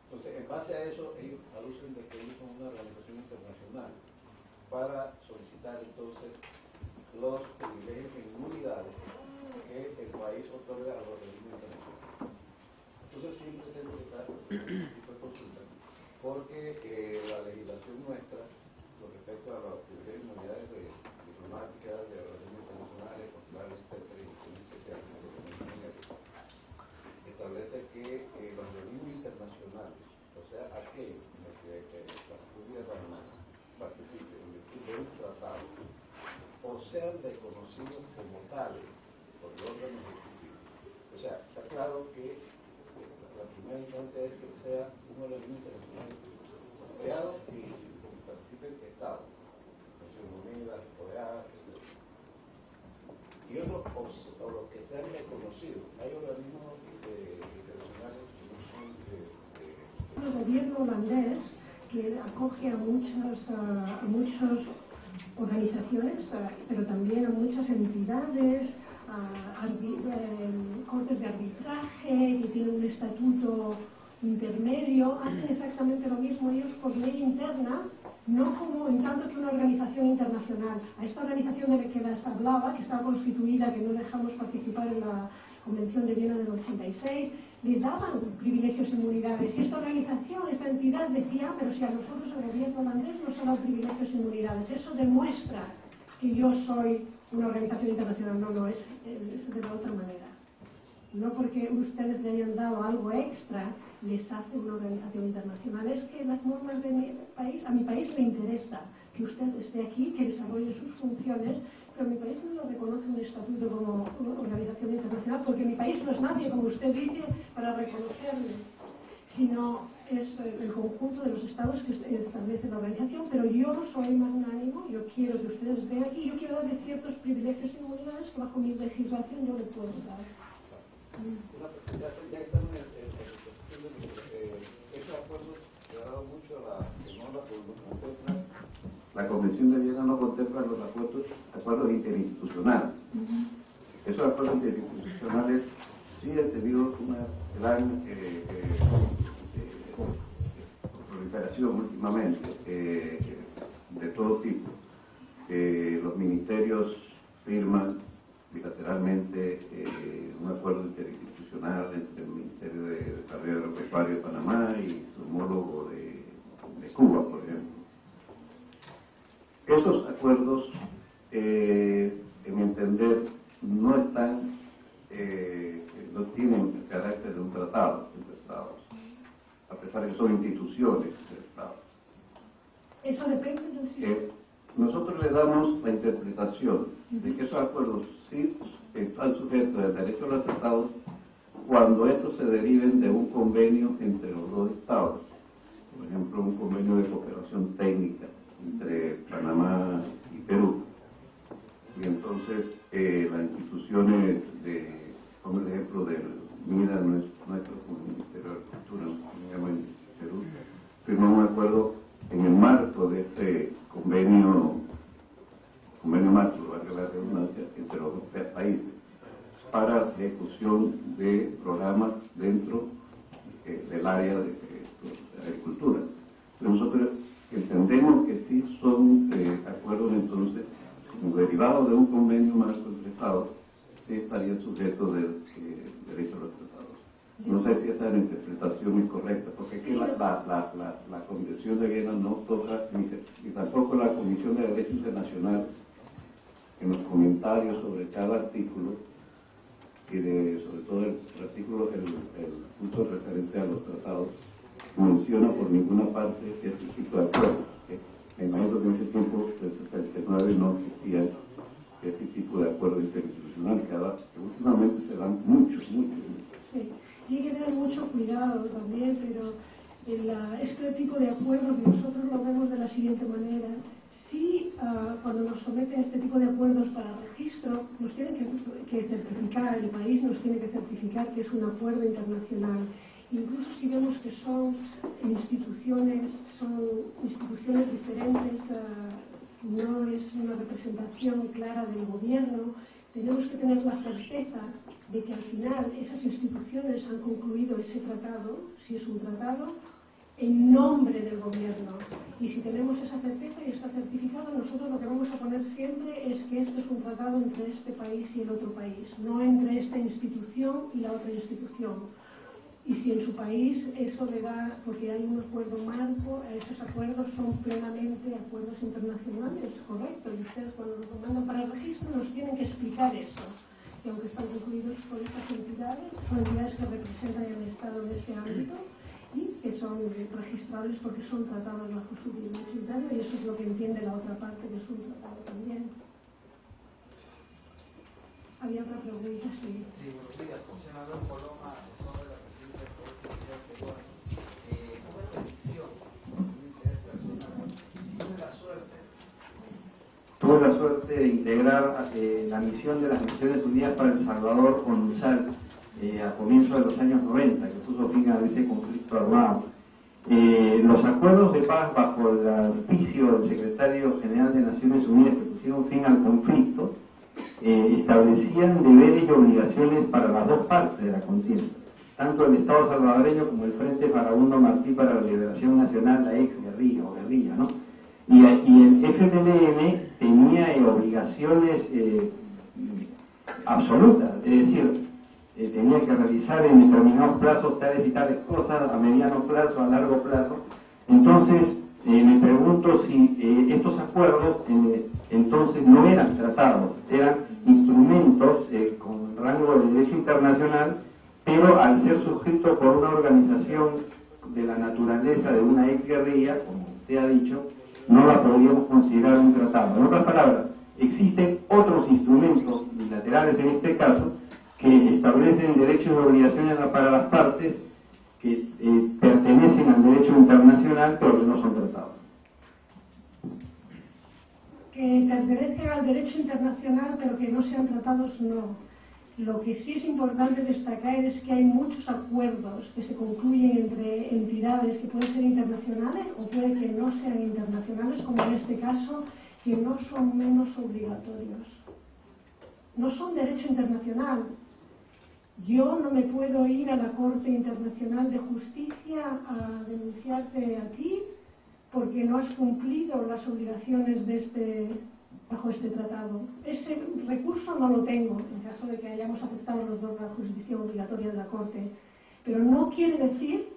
Entonces, en base a eso, ellos aducen de que ellos son una organización internacional para solicitar entonces los privilegios e inmunidades que que el país otorga a los organismos internacionales. Entonces siempre tengo que estar en este tipo de consulta, porque la legislación nuestra con respecto a las inmunidades diplomáticas, de organismos internacionales, consulares, etcétera, y en especial establece que los organismos internacionales, o sea, aquellos en los que la República de Panamá participe en virtud de un tratado, o sean reconocidos como tales por el órgano ejecutivo. O sea, está claro que la primera instancia es que sea un organismo internacional creado y participen Estados, Naciones Unidas, OEA, etc. Y otros, o los que sean reconocidos. Hay organismos internacionales que no son el gobierno holandés, que acoge a muchas organizaciones, pero también a muchas entidades, cortes de arbitraje, que tienen un estatuto intermedio, hacen exactamente lo mismo ellos por ley interna, no como en tanto que una organización internacional. A esta organización de la que les hablaba, que estaba constituida, que no dejamos participar en la Convención de Viena del 86, le daban privilegios e inmunidades. Y esta organización, esta entidad decía, pero si a nosotros el gobierno holandés nos ha dado privilegios e inmunidades, eso demuestra que yo soy una organización internacional. No, es de la otra manera. No porque ustedes le hayan dado algo extra, les hace una organización internacional. Es que las normas de mi país, a mi país le interesa que usted esté aquí, que desarrolle sus funciones, pero mi país no lo reconoce un estatuto como organización internacional, porque mi país no es nadie, como usted dice, para reconocerle, sino es el conjunto de los estados que establece la organización. Pero yo soy magnánimo, yo quiero que ustedes estén aquí, yo quiero darles ciertos privilegios y inmunidades que bajo mi legislación yo les puedo dar. Ya estamos en la cuestión de esos acuerdos que ha dado mucho que no la contempla. La Convención de Viena no contempla los acuerdos interinstitucionales. Esos acuerdos interinstitucionales sí han tenido una gran proliferación últimamente, de todo tipo. Los ministerios firman bilateralmente un acuerdo interinstitucional entre el Ministerio de Desarrollo Agropecuario de Panamá y su homólogo de Cuba, por ejemplo. Esos acuerdos, en mi entender, no están, no tienen el carácter de un tratado entre Estados, a pesar de que son instituciones del Estado. Eso depende del nosotros le damos la interpretación de que esos acuerdos sí están sujetos al derecho a los tratados cuando estos se deriven de un convenio entre los dos estados. Por ejemplo, un convenio de cooperación técnica entre Panamá y Perú. Y entonces las instituciones como el ejemplo del MIDA, nuestro Ministerio de Agricultura, en Perú, firmó un acuerdo en el marco de este convenio marco, valga la redundancia, entre los dos países, para la ejecución de programas dentro del área de agricultura. Pero nosotros entendemos que sí son acuerdos, entonces, como derivados de un convenio marco entre Estados, sí estarían sujetos del derecho a los tratados. No sé si esa interpretación es correcta, porque aquí la Convención de Viena no toca, ni tampoco la Comisión de Derecho Internacional, en los comentarios sobre cada artículo, y sobre todo el artículo, el punto referente a los tratados, menciona por ninguna parte este tipo de acuerdos. Me imagino que en ese tiempo, del 69, no existía este tipo de acuerdos interinstitucionales, que últimamente se dan muchos. Sí, y hay que tener mucho cuidado también, pero este tipo de acuerdos nosotros lo vemos de la siguiente manera. Sí, cuando nos someten este tipo de acuerdos para registro, nos tienen que certificar, el país nos tiene que certificar que es un acuerdo internacional. Incluso si vemos que son instituciones diferentes, no es una representación clara del gobierno, tenemos que tener la certeza de que al final esas instituciones han concluido ese tratado, si es un tratado, en nombre del gobierno. Y si tenemos esa certeza y está certificado, nosotros lo que vamos a poner siempre es que esto es un tratado entre este país y el otro país, no entre esta institución y la otra institución. Y si en su país eso le da, porque hay un acuerdo marco, esos acuerdos son plenamente acuerdos internacionales, correcto, y ustedes cuando nos lo mandan para el registro nos tienen que explicar eso, que aunque están concluidos por estas entidades, son entidades que representan el Estado en ese ámbito y que son registrables porque son tratados bajo su derecho interno, y eso es lo que entiende la otra parte, que es un tratado también. Había otra pregunta, sí. Sí, buenos días, funcionador Coloma, asesor de la presidencia del Poder Judicial Peruano. Una predicción, por mi interés personal. Tuve la suerte de integrar la misión de las Naciones Unidas para El Salvador, ONUSAL, a comienzos de los años 90, que puso fin a ese conflicto armado. Los acuerdos de paz bajo el auspicio del secretario general de Naciones Unidas que pusieron fin al conflicto establecían deberes y obligaciones para las dos partes de la contienda, tanto el Estado salvadoreño como el Frente Farabundo Martí para la Liberación Nacional, la ex guerrilla o guerrilla, ¿no? Y el FMLN tenía obligaciones absolutas, es decir, tenía que realizar en determinados plazos tales y tales cosas, a mediano plazo, a largo plazo. Entonces, me pregunto si estos acuerdos entonces no eran tratados, eran instrumentos con rango de derecho internacional, pero al ser suscritos por una organización de la naturaleza de una ex guerrilla, como usted ha dicho, no la podríamos considerar un tratado. En otras palabras, existen otros instrumentos bilaterales en este caso que establecen derechos y obligaciones para las partes que pertenecen al derecho internacional pero que no son tratados. Que pertenecen al derecho internacional pero que no sean tratados, no. Lo que sí es importante destacar es que hay muchos acuerdos que se concluyen entre entidades que pueden ser internacionales o puede que no sean internacionales, como en este caso, que no son menos obligatorios. No son derecho internacional. Yo no me puedo ir a la Corte Internacional de Justicia a denunciarte a ti porque no has cumplido las obligaciones bajo este tratado. Ese recurso no lo tengo, en caso de que hayamos aceptado los dos la jurisdicción obligatoria de la Corte. Pero no quiere decir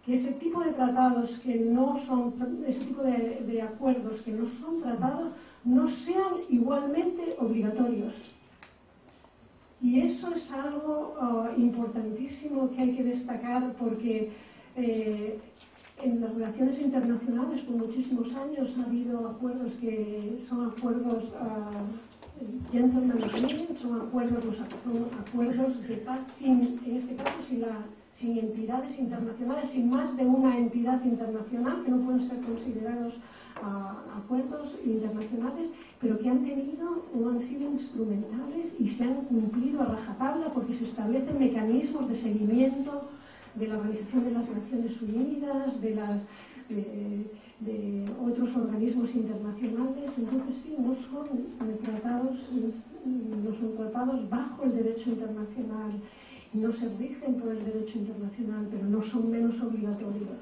que ese tipo de tratados que no son, ese tipo de acuerdos que no son tratados, no sean igualmente obligatorios. Y eso es algo importantísimo que hay que destacar porque en las relaciones internacionales por muchísimos años ha habido acuerdos que son acuerdos gentleman agreement, son acuerdos de paz en este caso sin entidades internacionales, sin más de una entidad internacional, que no pueden ser considerados acuerdos internacionales, pero que han tenido o han sido instrumentales y se han cumplido a rajatabla porque se establecen mecanismos de seguimiento de la Organización de las Naciones Unidas, de otros organismos internacionales. Entonces sí, no son tratados bajo el derecho internacional, no se rigen por el derecho internacional, pero no son menos obligatorios.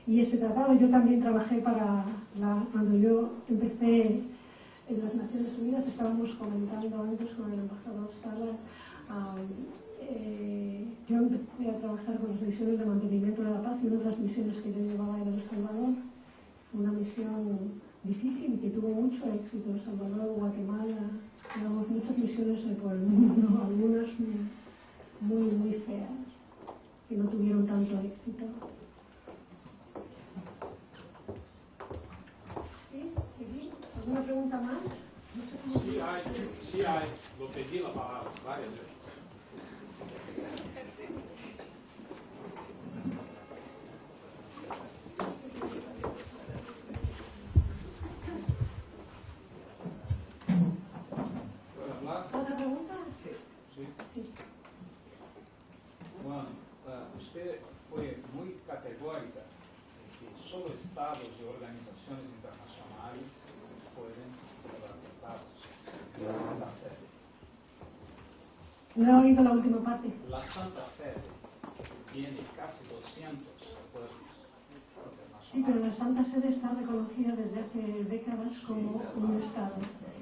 Y ese tratado, yo también trabajé cuando yo empecé en las Naciones Unidas, estábamos comentando antes con el embajador Salas, yo empecé a trabajar con las misiones de mantenimiento de la paz y una de las misiones que yo llevaba era El Salvador, una misión difícil y que tuvo mucho éxito. El Salvador, Guatemala, llevamos muchas misiones por el mundo, algunas muy, muy feas, que no tuvieron tanto éxito. ¿Sí? ¿Sí? ¿Alguna pregunta más? No sé cómo... Sí hay, lo pedí la palabra varias veces. ¿Otra pregunta? Sí. Bueno, usted fue muy categórica de que solo estados y organizaciones internacionales pueden celebrar tratados. La Santa Sede. No he oído la última parte. La Santa Sede tiene casi 200 acuerdos Sí, pero la Santa Sede está reconocida desde hace décadas como un Estado.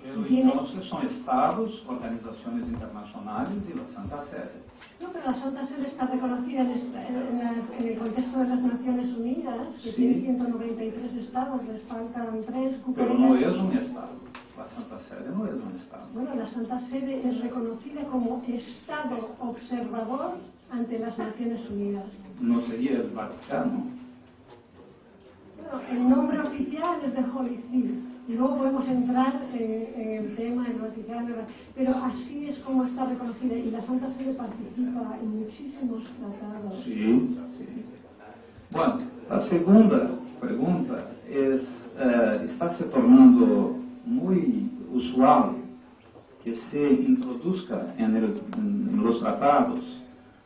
Pero entonces son estados, organizaciones internacionales y la Santa Sede. No, pero la Santa Sede está reconocida en el contexto de las Naciones Unidas, que Sí. tiene 193 estados, les faltan 3. Pero no es un estado. La Santa Sede no es un estado. Bueno, la Santa Sede es reconocida como Estado observador ante las Naciones Unidas. No sería el Vaticano. Bueno, el nombre oficial es de Holy See. Y luego podemos entrar en el tema del Vaticano, pero así es como está reconocida. Y la Santa Sede participa en muchísimos tratados. Sí, sí. Bueno, la segunda pregunta es, está se tornando muy usual que se introduzca en los tratados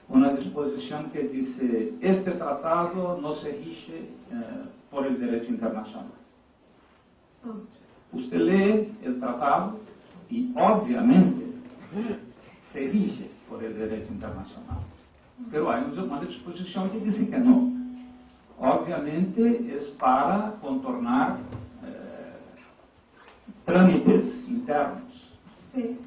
una disposición que dice, este tratado no se rige por el derecho internacional. Usted lee el tratado y obviamente se rige por el derecho internacional. Pero hay una disposición que dice que no. Obviamente es para contornar trámites internos. Sí.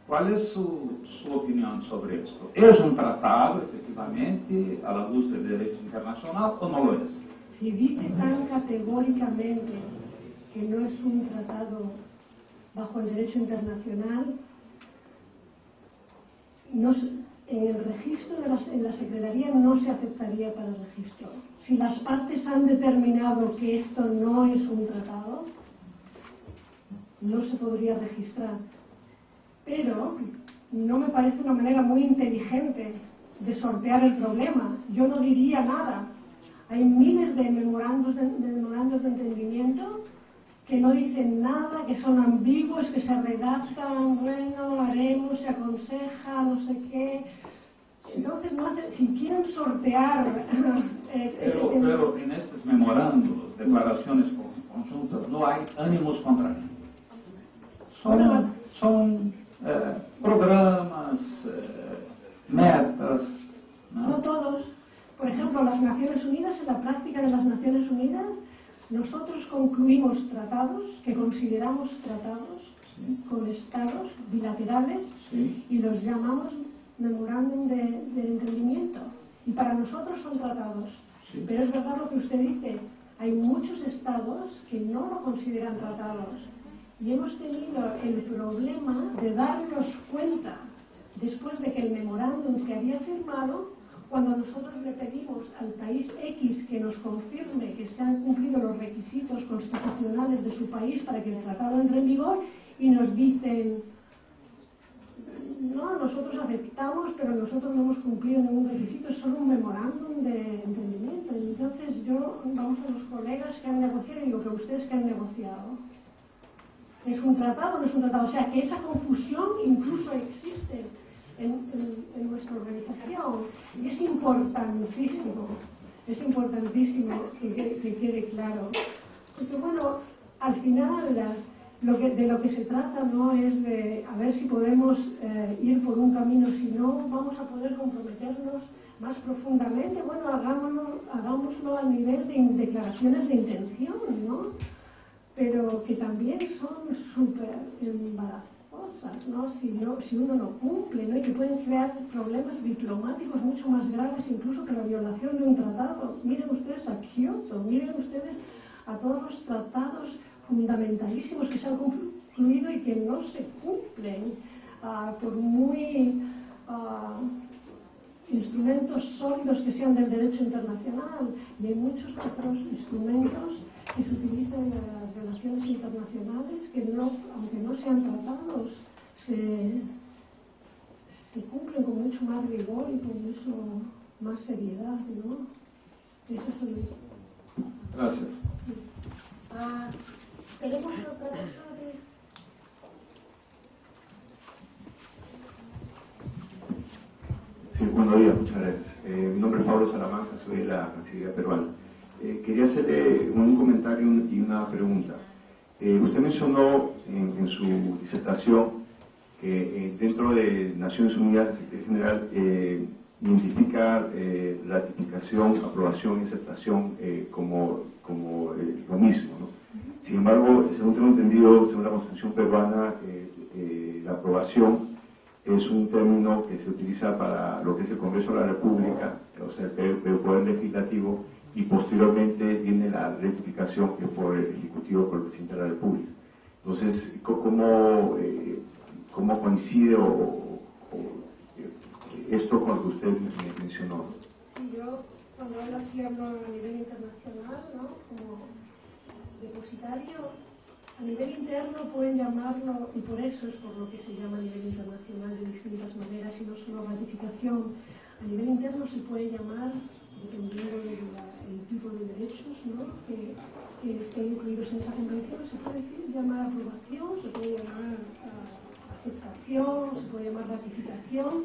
¿Cuál es su opinión sobre esto? ¿Es un tratado, efectivamente, a la luz del derecho internacional o no lo es? Si dice tan categóricamente que no es un tratado bajo el derecho internacional, en el registro en la Secretaría no se aceptaría para el registro. Si las partes han determinado que esto no es un tratado, no se podría registrar. Pero no me parece una manera muy inteligente de sortear el problema. Yo no diría nada. Hay miles de memorandos de entendimiento que no dicen nada, que son ambiguos, que se redactan, bueno, lo haremos, se aconseja, no sé qué. Entonces, si quieren sortear... pero en estos memorandos, declaraciones conjuntas, no hay ánimos contra mí. Son programas, metas. No todos. Por ejemplo, las Naciones Unidas, en la práctica de las Naciones Unidas, nosotros concluimos tratados que consideramos tratados Sí. con estados bilaterales Sí. y los llamamos memorándum de entendimiento. Y para nosotros son tratados. Sí. Pero es verdad lo que usted dice. Hay muchos estados que no lo consideran tratados. Y hemos tenido el problema de darnos cuenta, después de que el memorándum se había firmado, cuando nosotros le pedimos al país X que nos confirme que se han cumplido los requisitos constitucionales de su país para que el tratado entre en vigor, y nos dicen, no, nosotros aceptamos, pero nosotros no hemos cumplido ningún requisito, es solo un memorándum de entendimiento. Y entonces vamos a los colegas que han negociado y digo, que ustedes que han negociado, ¿es un tratado o no es un tratado? O sea, que esa confusión incluso existe en nuestra organización, y es importantísimo que quede claro, porque bueno, al final de lo que se trata no es de a ver si podemos ir por un camino, sino vamos a poder comprometernos más profundamente. Bueno, hagámoslo al nivel de declaraciones de intención, ¿no? Pero que también son súper embarazosas, ¿no? Si uno no cumple, ¿no? Y que pueden crear problemas diplomáticos mucho más graves incluso que la violación de un tratado. Miren ustedes a Kioto, miren ustedes a todos los tratados fundamentalísimos que se han concluido y que no se cumplen, por muy instrumentos sólidos que sean del derecho internacional. Y hay muchos otros instrumentos que se utilizan en las relaciones internacionales que no, aunque no sean tratados, se cumplen con mucho más rigor y con mucho más seriedad, ¿no? Eso es el... Gracias. ¿Tenemos otra cosa de...? Sí, buenos días, muchas gracias. Mi nombre es Pablo Salamanca, soy de la Cancillería peruana. Quería hacerle un comentario y una pregunta. Usted mencionó en su disertación que dentro de Naciones Unidas, el Secretario General identifica ratificación ratificación, aprobación y aceptación como lo mismo, ¿no? Sin embargo, según tengo entendido, según la Constitución peruana, la aprobación es un término que se utiliza para lo que es el Congreso de la República, o sea, el Poder Legislativo, y posteriormente viene la rectificación, que es por el Ejecutivo, por el Presidente de la República. Entonces, ¿cómo coincide esto con lo que usted mencionó? Sí, yo cuando hablo aquí hablo a nivel internacional, ¿no? Como depositario, a nivel interno pueden llamarlo, y por eso es por lo que se llama a nivel internacional de distintas maneras y no solo ratificación. A nivel interno se puede llamar, dependiendo del tipo de derechos, ¿no? que estén incluidos en esa convención, se puede llamar aprobación, se puede llamar aceptación, se puede llamar ratificación.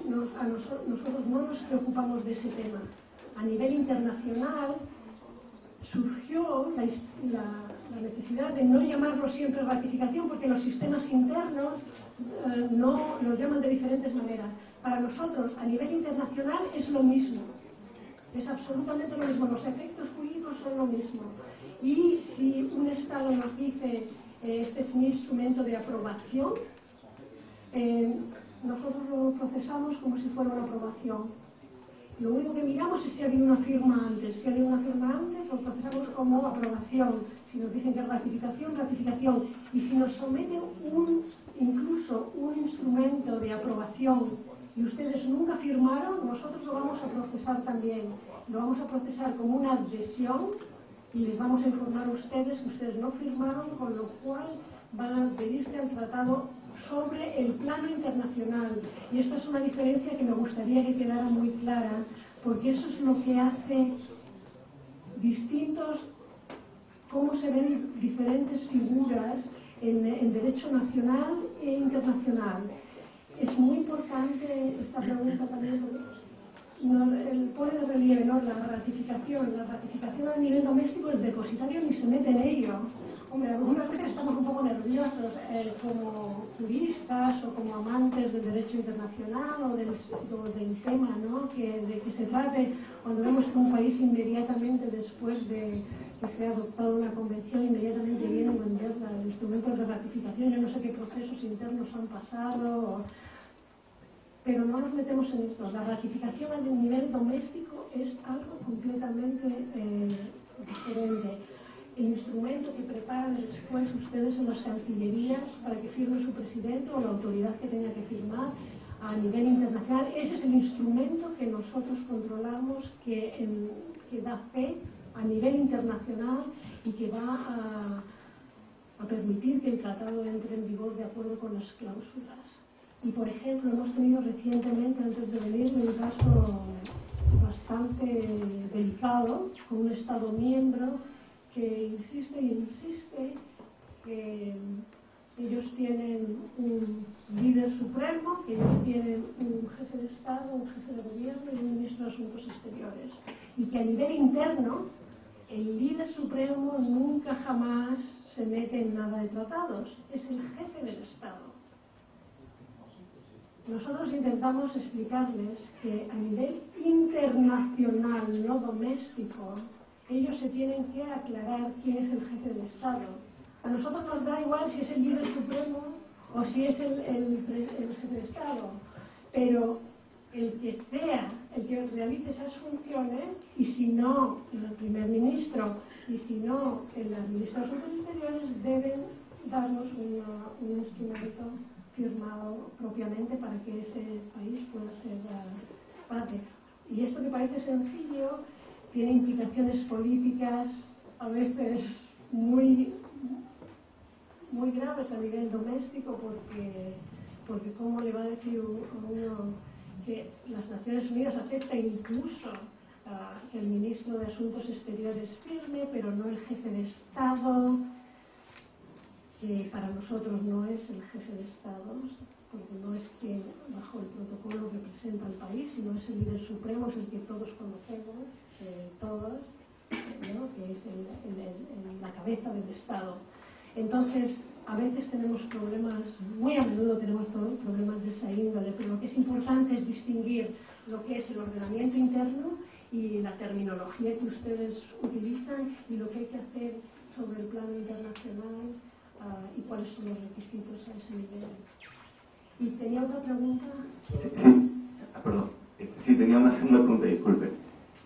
Nosotros no nos preocupamos de ese tema. A nivel internacional surgió la necesidad de no llamarlo siempre ratificación, porque los sistemas internos no los llaman de diferentes maneras. Para nosotros, a nivel internacional, es lo mismo. Es absolutamente lo mismo. Los efectos jurídicos son lo mismo. Y si un Estado nos dice este es mi instrumento de aprobación, nosotros lo procesamos como si fuera una aprobación. Lo único que miramos es si ha habido una firma antes. Si ha habido una firma antes, lo procesamos como aprobación. Si nos dicen que es ratificación, ratificación. Y si nos someten incluso un instrumento de aprobación y ustedes nunca firmaron, nosotros lo vamos a procesar también. Lo vamos a procesar como una adhesión y les vamos a informar a ustedes que ustedes no firmaron, con lo cual van a adherirse al tratado sobre el plano internacional. Y esta es una diferencia que me gustaría que quedara muy clara, porque eso es lo que hace distintos, cómo se ven diferentes figuras en derecho nacional e internacional. Es muy importante esta pregunta también, porque pone de relieve, ¿no? La ratificación a nivel doméstico, el depositario ni se mete en ello. Hombre, algunas veces estamos un poco nerviosos como juristas o como amantes del derecho internacional o del tema, ¿no? de que se trate, cuando vemos que un país inmediatamente después de que se ha adoptado una convención, inmediatamente viene a vender instrumentos de ratificación. Yo no sé qué procesos internos han pasado, pero no nos metemos en esto. La ratificación a nivel doméstico es algo completamente diferente. El instrumento que preparan después ustedes en las cancillerías para que firme su presidente o la autoridad que tenga que firmar a nivel internacional, ese es el instrumento que nosotros controlamos, que da fe a nivel internacional y que va a permitir que el tratado entre en vigor de acuerdo con las cláusulas. Y por ejemplo, hemos tenido recientemente, antes de venir, un caso bastante delicado con un Estado miembro que insiste y insiste que ellos tienen un líder supremo, que ellos tienen un jefe de Estado, un jefe de gobierno y un ministro de Asuntos Exteriores. Y que a nivel interno, el líder supremo nunca jamás se mete en nada de tratados. Es el jefe del Estado. Nosotros intentamos explicarles que a nivel internacional, no doméstico, ellos se tienen que aclarar quién es el jefe del Estado. A nosotros nos da igual si es el líder supremo o si es el jefe de Estado, pero el que sea el que realice esas funciones, y si no el primer ministro, y si no el ministro de Asuntos Exteriores, deben darnos un instrumento firmado propiamente para que ese país pueda ser parte. Y esto que parece sencillo tiene implicaciones políticas a veces muy graves a nivel doméstico, porque cómo le va a decir a uno que las Naciones Unidas acepta incluso que el ministro de Asuntos Exteriores firme, pero no el jefe de Estado, que para nosotros no es el jefe de Estado, porque no es quien bajo el protocolo representa al país, sino es el líder supremo, es el que todos conocemos, todos, ¿no? Que es la cabeza del Estado. Entonces, a veces tenemos problemas, muy a menudo tenemos problemas de esa índole, pero lo que es importante es distinguir lo que es el ordenamiento interno y la terminología que ustedes utilizan y lo que hay que hacer sobre el plano internacional y cuáles son los requisitos a ese nivel. Y tenía otra pregunta. Perdón. Sí, tenía una segunda pregunta, disculpe.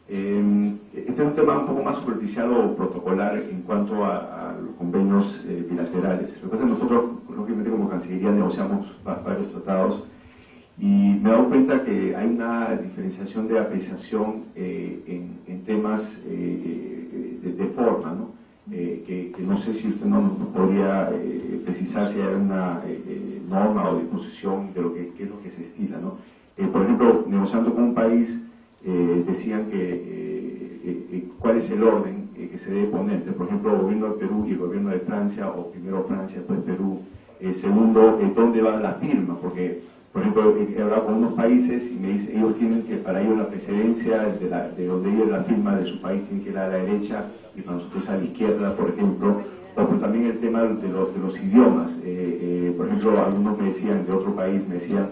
Este es un tema un poco más superficial o protocolar en cuanto a los convenios bilaterales. Lo que pasa es que nosotros, lógicamente, como Cancillería negociamos varios tratados y me he dado cuenta que hay una diferenciación de apreciación en temas de forma, ¿no? Que no sé si usted nos podría precisar si hay una norma o disposición de lo que es lo que se estila, ¿no? Por ejemplo, negociando con un país, decían que cuál es el orden que se debe poner. Por ejemplo, el gobierno de Perú y el gobierno de Francia, o primero Francia, después Perú. Segundo, ¿dónde va la firma? Porque, por ejemplo, he hablado con unos países y me dicen, ellos tienen que, para ellos la precedencia de donde ellos la firma de su país tiene que ir a la derecha y para nosotros a la izquierda, por ejemplo. O pues también el tema de los idiomas. Por ejemplo, algunos me decían, de otro país, me decían,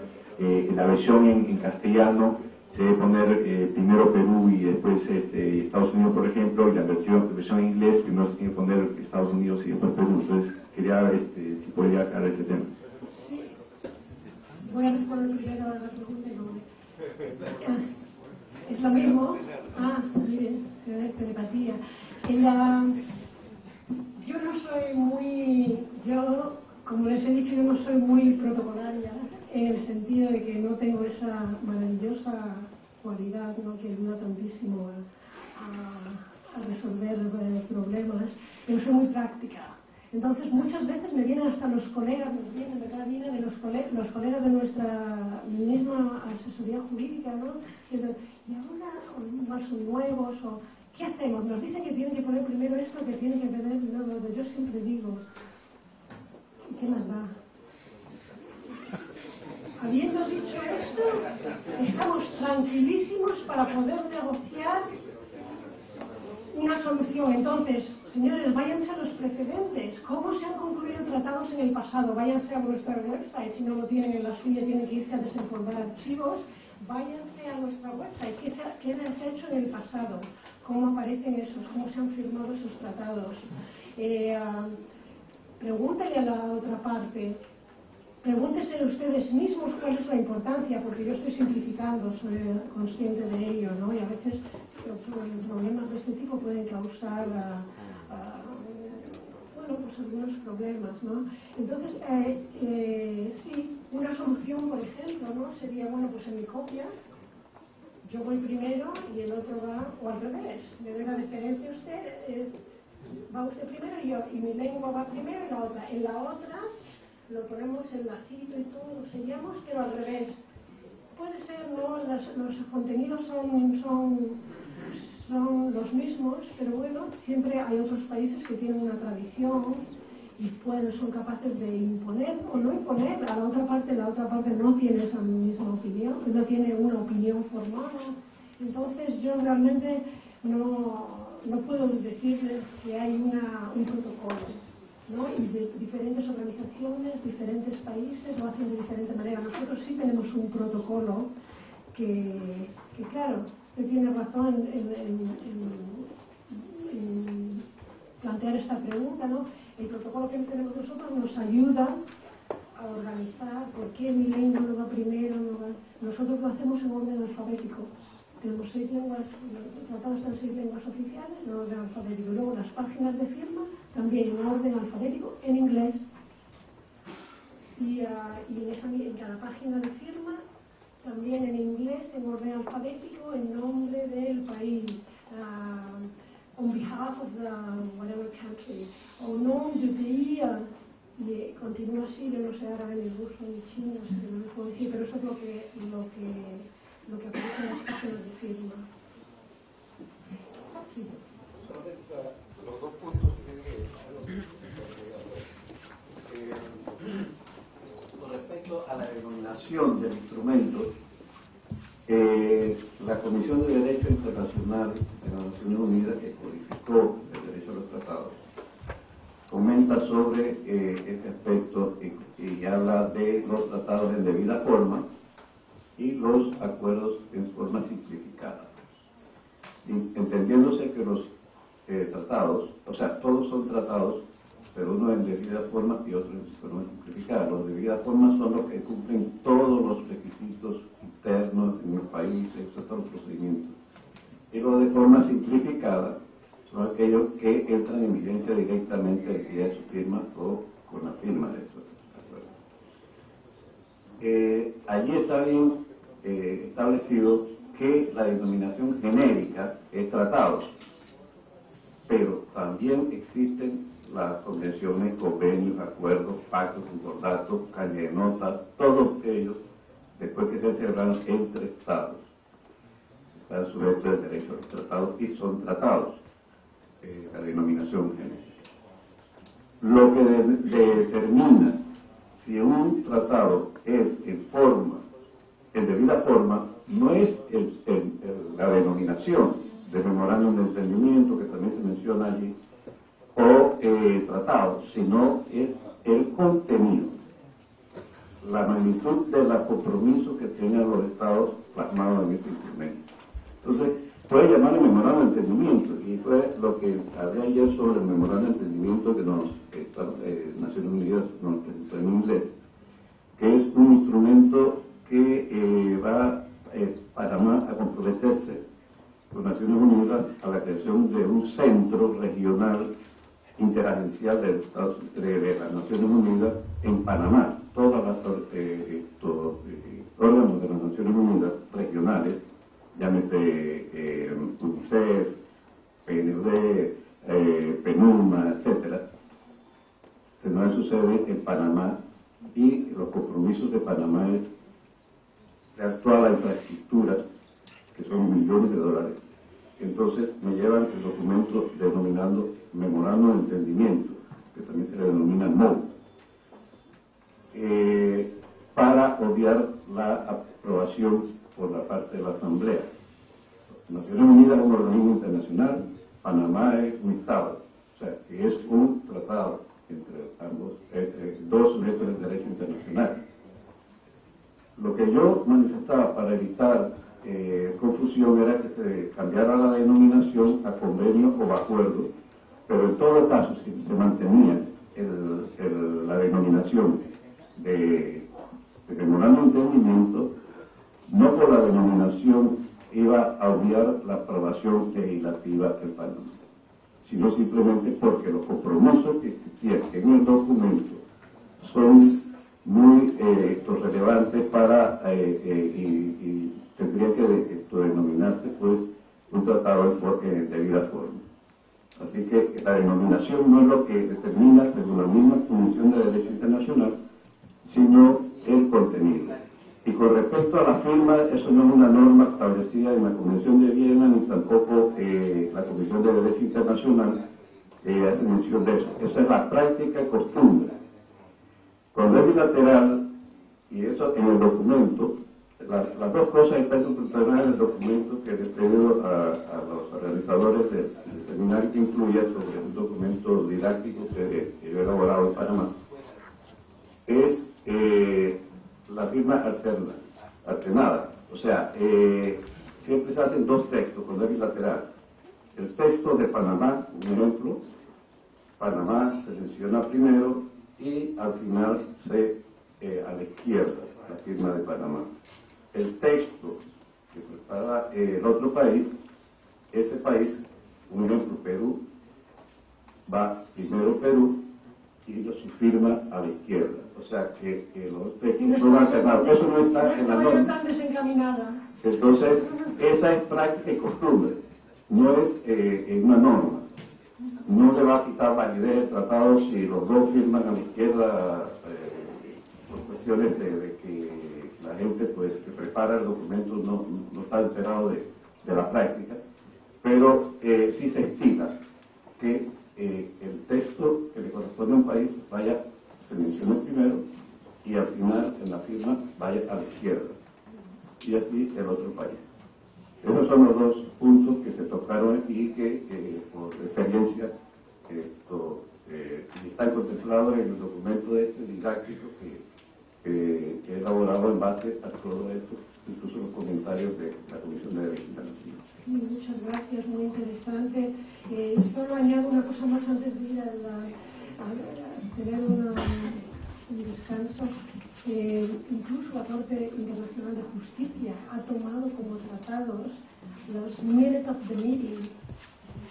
la versión en castellano se debe poner primero Perú y después Estados Unidos, por ejemplo, y la versión en inglés primero se tiene que poner Estados Unidos y después Perú. Entonces, quería ver si podría aclarar este tema. Sí. Voy a responder primero a la pregunta. ¿Es lo mismo? Miren, telepatía. Yo no soy muy... como les he dicho, yo no soy muy protocolaria, en el sentido de que no tengo esa maravillosa cualidad, ¿no?, que ayuda tantísimo a resolver problemas, pero soy muy práctica. Entonces muchas veces me vienen hasta los colegas, vienen de los colegas de nuestra misma asesoría jurídica, ¿no? Y ahora son nuevos, o ¿qué hacemos? Nos dicen que tienen que poner primero esto, que tienen que poner lo otro. Yo siempre digo, ¿qué más da? Habiendo dicho esto, estamos tranquilísimos para poder negociar una solución. Entonces, señores, váyanse a los precedentes. ¿Cómo se han concluido tratados en el pasado? Váyanse a nuestra website. Si no lo tienen en la suya, tienen que irse a desempolvar archivos. Váyanse a nuestra website. ¿Qué se ha hecho en el pasado? ¿Cómo aparecen esos? ¿Cómo se han firmado esos tratados? Pregúntale a la otra parte. Pregúntese ustedes mismos cuál es la importancia, porque yo estoy simplificando, soy consciente de ello, ¿no? Y a veces problemas de este tipo pueden causar pues algunos problemas, ¿no? Entonces, sí, una solución, por ejemplo, ¿no?, sería, bueno, pues en mi copia yo voy primero y el otro va, o al revés, le doy la deferencia a usted, va usted primero y mi lengua va primero y la otra. En la otra lo ponemos el lacito y todo, lo sellamos, pero al revés. Puede ser, ¿no?, los contenidos son los mismos, pero bueno, siempre hay otros países que tienen una tradición y son capaces de imponer o no imponer a la otra parte no tiene esa misma opinión, no tiene una opinión formada. Entonces yo realmente no puedo decirles que hay un protocolo, ¿no? Y de diferentes organizaciones, diferentes países lo hacen de diferente manera. Nosotros sí tenemos un protocolo que claro, usted tiene razón en plantear esta pregunta, ¿no? El protocolo que tenemos nosotros nos ayuda a organizar por qué mi lengua no va primero, nosotros lo hacemos en orden alfabético. Tenemos 6 lenguas, los tratados están 6 lenguas oficiales en orden alfabético. Luego las páginas de firma también en orden alfabético en inglés. Y en cada página de firma también en inglés en orden alfabético en nombre del país. On behalf of the whatever country, au nom du pays, y continúa así. Yo no sé árabe ni ruso ni chino, así que no les puedo decir, pero eso es lo que aparece en las páginas de firma. Sí. Los dos puntos con respecto a la denominación del instrumento, la Comisión de Derecho Internacional de las Naciones Unidas, que codificó el derecho a los tratados, comenta sobre este aspecto y habla de los tratados en debida forma y los acuerdos en forma simplificada. entendiéndose que los tratados, o sea, todos son tratados, pero uno en debida forma y otro en forma simplificada. Los de debida forma son los que cumplen todos los requisitos internos en el país, todos los procedimientos. Y los de forma simplificada son aquellos que entran en vigencia directamente el día de su firma o con la firma de esos acuerdos. Allí está bien establecido que la denominación genérica es tratado, pero también existen las convenciones, convenios, acuerdos, pactos, concordatos, calle de notas, todos ellos, después que se celebran entre estados, están sujetos al derecho a los tratados y son tratados, la denominación genérica. Lo que determina si un tratado es en debida forma, no es la denominación de memorándum de entendimiento, que también se menciona allí, o tratado, sino es el contenido, la magnitud de los compromisos que tengan los estados plasmados en este instrumento. Entonces, puede llamarle memorándum de entendimiento, y fue lo que hablé ayer sobre el memorándum de entendimiento que Naciones Unidas nos presentó en inglés, que es un instrumento que va Panamá a comprometerse con Naciones Unidas a la creación de un centro regional interagencial de las Naciones Unidas en Panamá. Todos los órganos de las Naciones Unidas regionales, llámese UNICEF, PNUD, PENUMA, etcétera, tendrán su sede en Panamá, y los compromisos de Panamá es crear toda la infraestructura, que son millones de dólares. Entonces me llevan el documento denominando Memorándum de Entendimiento, que también se le denomina MOU, para obviar la aprobación por la parte de la Asamblea. Naciones Unidas es un organismo internacional, Panamá es un Estado, o sea, que es un tratado entre ambos, dos sujetos del derecho internacional. Lo que yo manifestaba para evitar confusión era que se cambiara la denominación a convenio o acuerdo, pero en todo caso, si se mantenía la denominación de memorándum de entendimiento, no por la denominación iba a obviar la aprobación legislativa en Panamá, sino simplemente porque los compromisos que existían en el documento son muy relevantes para y tendría que denominarse pues un tratado en debida forma. Así que la denominación no es lo que determina, según la misma Comisión de Derecho Internacional, sino el contenido. Y con respecto a la firma, eso no es una norma establecida en la Convención de Viena, ni tampoco la Comisión de Derecho Internacional hace mención de eso. Esa es la práctica costumbre. Cuando es bilateral, y eso en el documento, las dos cosas están contempladas en el documento que les he pedido a los organizadores del seminario que incluya sobre un documento didáctico que yo he elaborado en Panamá, es la firma alternada. O sea, siempre se hacen dos textos cuando es bilateral. El texto de Panamá, un ejemplo, Panamá se menciona primero y al final a la izquierda, la firma de Panamá. El texto que prepara el otro país, ese país, un ejemplo, Perú, va primero Perú y su firma a la izquierda. O sea que los textos son alternados. Eso no está en la norma. Tan desencaminada. Entonces, esa es práctica y costumbre, no es una norma. No se va a quitar validez del tratado si los dos firman a la izquierda por cuestiones de que la gente pues que prepara el documento no está enterado de la práctica, pero sí se estila que el texto que le corresponde a un país se mencione primero y al final en la firma vaya a la izquierda y así el otro país. Esos son los dos puntos que se tocaron y que por experiencia están contemplados en el documento didáctico que he elaborado en base a todo esto, incluso los comentarios de la Comisión de Derecho Internacional. Sí, muchas gracias, muy interesante. Solo añado una cosa más antes de ir a tener un descanso. Incluso la Corte Internacional de Justicia ha tomado como tratados los minutes of the meeting.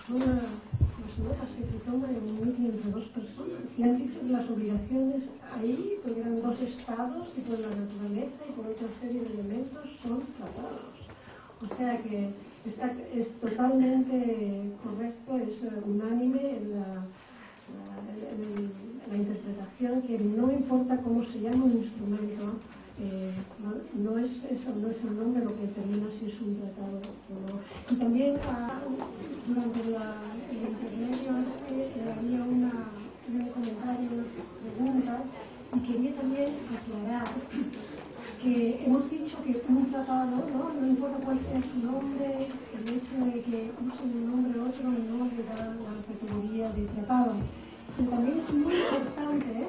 Son las notas que se toman en un meeting entre dos personas. Y han dicho que las obligaciones ahí, porque eran dos estados y por la naturaleza y por otra serie de elementos, son tratados. O sea que es totalmente correcto, es unánime en la interpretación que no importa cómo se llama un instrumento, no es el nombre lo que determina si es un tratado o no. Y también durante el intermedio había un comentario, una pregunta, y quería también aclarar que hemos dicho que un tratado, no importa cuál sea su nombre, el hecho de que usen un nombre u otro no le da la categoría de tratado. Pero también es muy importante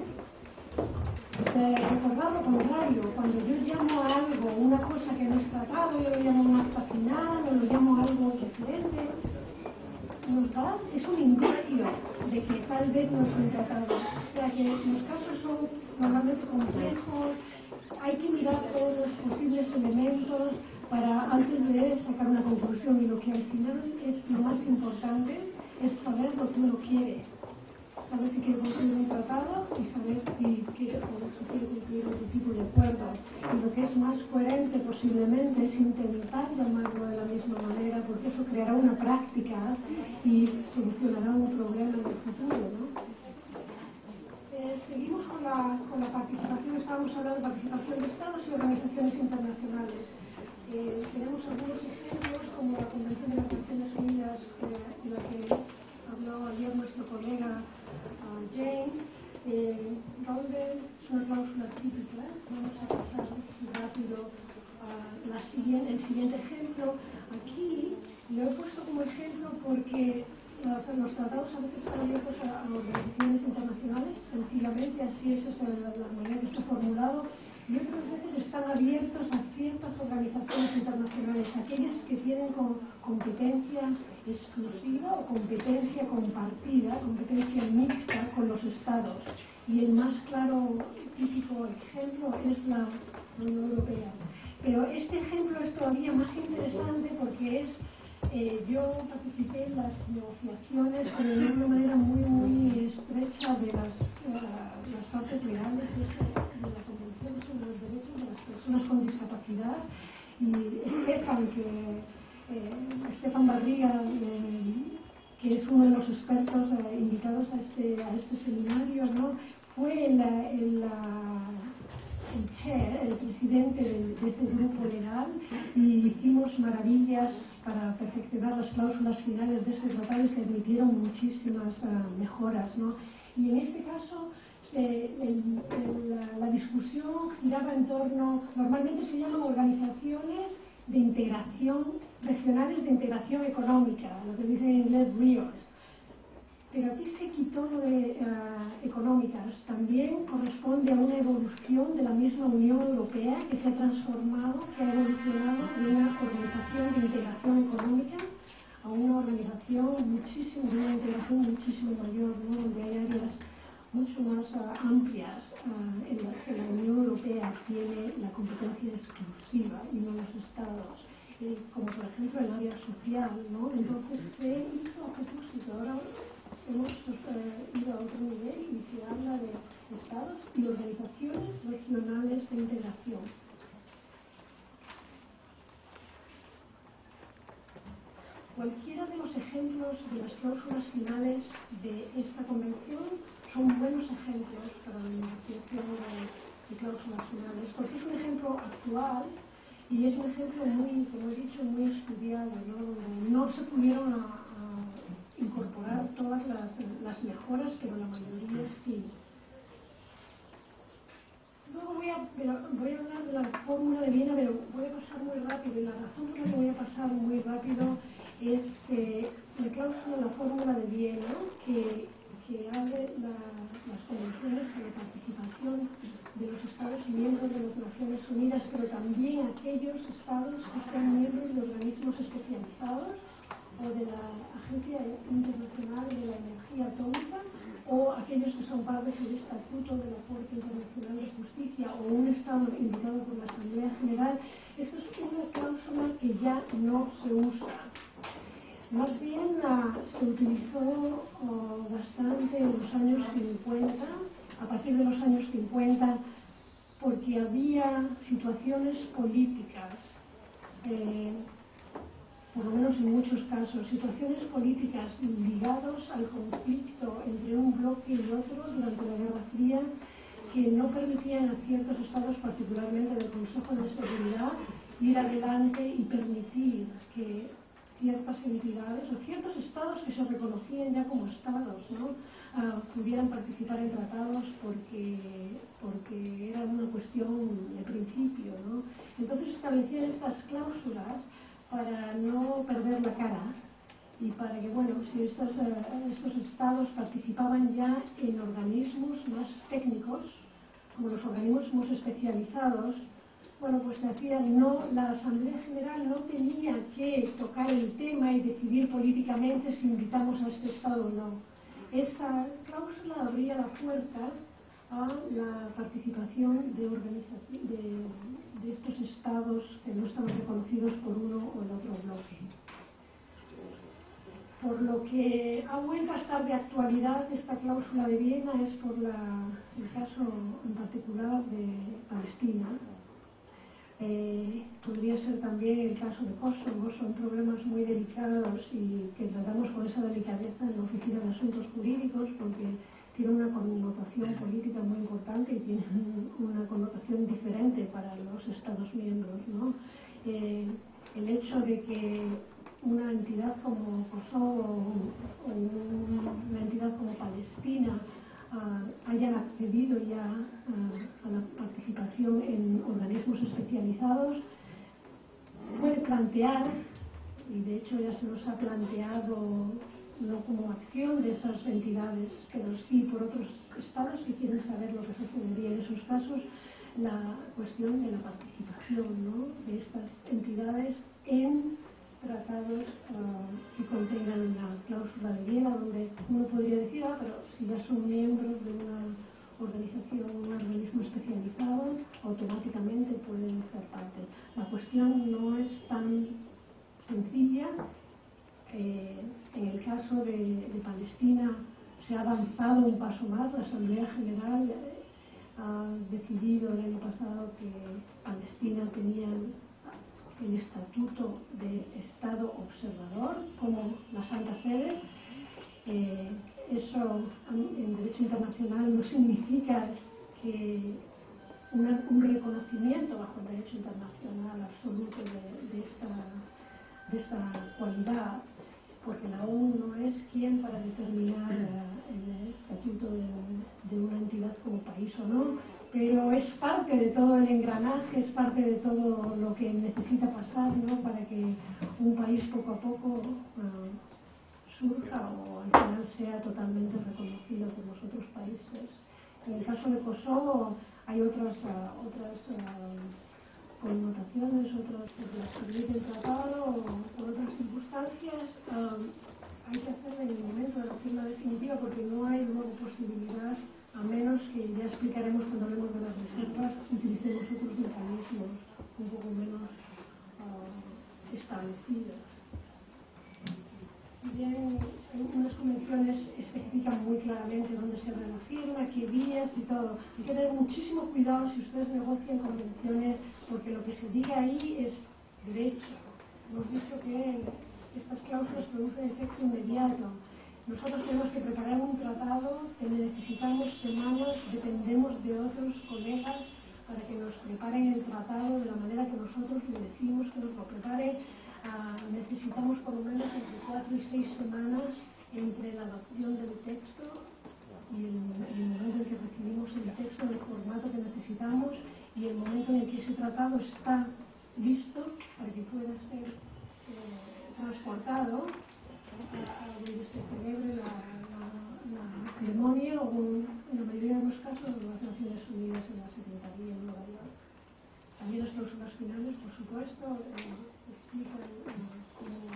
recordar lo contrario. Cuando yo llamo a algo una cosa que no es tratado, yo lo llamo un acta final o lo llamo algo diferente, es un indicio de que tal vez no es un tratado. O sea que los casos son normalmente complejos, hay que mirar todos los posibles elementos para antes de sacar una conclusión, y lo que al final es lo más importante es saber lo que uno quiere. Saber si quiere construir un tratado y saber si quiere construir otro tipo de acuerdo. Y lo que es más coherente posiblemente es intentar llamarlo de la misma manera, porque eso creará una práctica y solucionará un problema en el futuro, ¿no? Seguimos con la participación. Estábamos hablando de participación de estados y organizaciones internacionales. Tenemos algunos ejemplos, como la Convención de las Naciones Unidas, de la que habló ayer nuestro colega James, donde es una cláusula típica. Vamos a pasar rápido a el siguiente ejemplo. Aquí lo he puesto como ejemplo porque los tratados a veces están abiertos a organizaciones internacionales, sencillamente así es la manera que está formulado, y otras veces están abiertos a ciertas organizaciones internacionales, aquellas que tienen competencia exclusiva o competencia compartida, competencia mixta con los estados. Y el más claro, típico ejemplo es la Unión Europea. Pero este ejemplo es todavía más interesante porque yo participé en las negociaciones, pero de una manera muy estrecha, de las partes legales de la Convención sobre los Derechos de las Personas con Discapacidad, y Estefan Barriga, que es uno de los expertos invitados a este seminario, ¿no? Fue el chair, el presidente de ese grupo legal, y hicimos maravillas para perfeccionar las cláusulas finales de este tratado y se admitieron muchísimas mejoras, ¿no? Y en este caso la discusión giraba en torno, normalmente se llaman organizaciones de integración, regionales de integración económica, lo que dicen en inglés RIOs. Pero aquí se quitó lo de económicas. También corresponde a una evolución de la misma Unión Europea, que se ha transformado, que ha evolucionado de una organización de integración económica a una organización de una integración muchísimo mayor, ¿no? Donde hay áreas mucho más amplias en las que la Unión Europea tiene la competencia exclusiva y no los estados, como por ejemplo el área social, ¿no? Entonces se hizo a propósito. Ahora hemos ido a otro nivel y se habla de estados y organizaciones regionales de integración. Cualquiera de los ejemplos de las cláusulas finales de esta convención son buenos ejemplos para la negociación de cláusulas finales, porque es un ejemplo actual y es un ejemplo muy, como he dicho, muy estudiado, ¿no? Donde no se pudieron incorporar todas las mejoras, pero la mayoría sí. Luego voy a hablar de la fórmula de Viena, pero voy a pasar muy rápido, y la razón por la que voy a pasar muy rápido es que la cláusula, la fórmula de Viena, que abre las condiciones de la participación de los Estados miembros de las Naciones Unidas, pero también aquellos Estados que sean miembros de organismos especializados Agencia Internacional de la Energía Atómica, o aquellos que son parte del Estatuto de la Corte Internacional de Justicia, o un Estado indicado por la Asamblea General. Esto es una cláusula que ya no se usa. Más bien se utilizó bastante en los años 50, a partir de los años 50, porque había situaciones políticas, por lo menos en muchos casos, situaciones políticas ligadas al conflicto entre un bloque y otro durante la Guerra Fría, que no permitían a ciertos estados, particularmente del Consejo de Seguridad, ir adelante y permitir que ciertas entidades o ciertos estados que se reconocían ya como estados, ¿no?, pudieran participar en tratados porque era una cuestión de principio, ¿no? Entonces establecían estas cláusulas para no perder la cara y para que, bueno, si estos estados participaban ya en organismos más técnicos, como los organismos especializados, bueno, pues se hacía, la Asamblea General no tenía que tocar el tema y decidir políticamente si invitamos a este Estado o no. Esa cláusula abría la puerta a la participación de estos Estados que no estaban reconocidos por uno o el otro bloque. Por lo que ha vuelto a estar de actualidad esta cláusula de Viena es por el caso en particular de Palestina. Podría ser también el caso de Kosovo. Son problemas muy delicados y que tratamos con esa delicadeza en la Oficina de Asuntos Jurídicos, porque tienen una connotación política muy importante y tienen una connotación diferente para los Estados miembros, ¿no? El hecho de que una entidad como Kosovo o una entidad como Palestina hayan accedido ya a la participación en organismos especializados puede plantear, y de hecho ya se nos ha planteado no como acción de esas entidades, pero sí por otros estados que quieren saber lo que sucedería en esos casos, la cuestión de la participación, ¿no?, de estas entidades en tratados que contengan la cláusula de Viena, donde uno podría decir, pero si ya son miembros de una organización, un organismo especializado, automáticamente pueden ser parte. La cuestión no es tan sencilla. En el caso de Palestina se ha avanzado un paso más. La Asamblea General ha decidido el año pasado que Palestina tenía el estatuto de Estado observador como la Santa Sede. Eso en derecho internacional no significa que un reconocimiento bajo el derecho internacional absoluto de esta cualidad, porque la ONU no es quien para determinar el estatuto de una entidad como país o no, pero es parte de todo el engranaje, es parte de todo lo que necesita pasar, ¿no?, para que un país poco a poco surja o al final sea totalmente reconocido por los otros países. En el caso de Kosovo hay otras connotaciones, otras que las permite el tratado o por otras circunstancias. Hay que hacerlo en el momento de la firma definitiva porque no hay luego posibilidad, a menos que ya explicaremos cuando hablemos de las reservas, utilicemos otros mecanismos un poco menos establecidos. Bien, unas convenciones especifican muy claramente dónde se hace la firma, qué días y todo. Hay que tener muchísimo cuidado si ustedes negocian convenciones, porque lo que se diga ahí es derecho. Hemos dicho que estas cláusulas producen efecto inmediato. Nosotros tenemos que preparar un tratado, necesitamos semanas, dependemos de otros colegas para que nos preparen el tratado de la manera que nosotros le decimos que nos lo preparen. Necesitamos por lo menos entre 4 y 6 semanas entre la adopción del texto y el momento en que recibimos el texto en el formato que necesitamos y el momento en el que ese tratado está listo para que pueda ser transportado a donde se celebre la ceremonia o en la mayoría de los casos de las Naciones Unidas en la Secretaría en Nueva York. También las cláusulas finales, por supuesto, explican cómo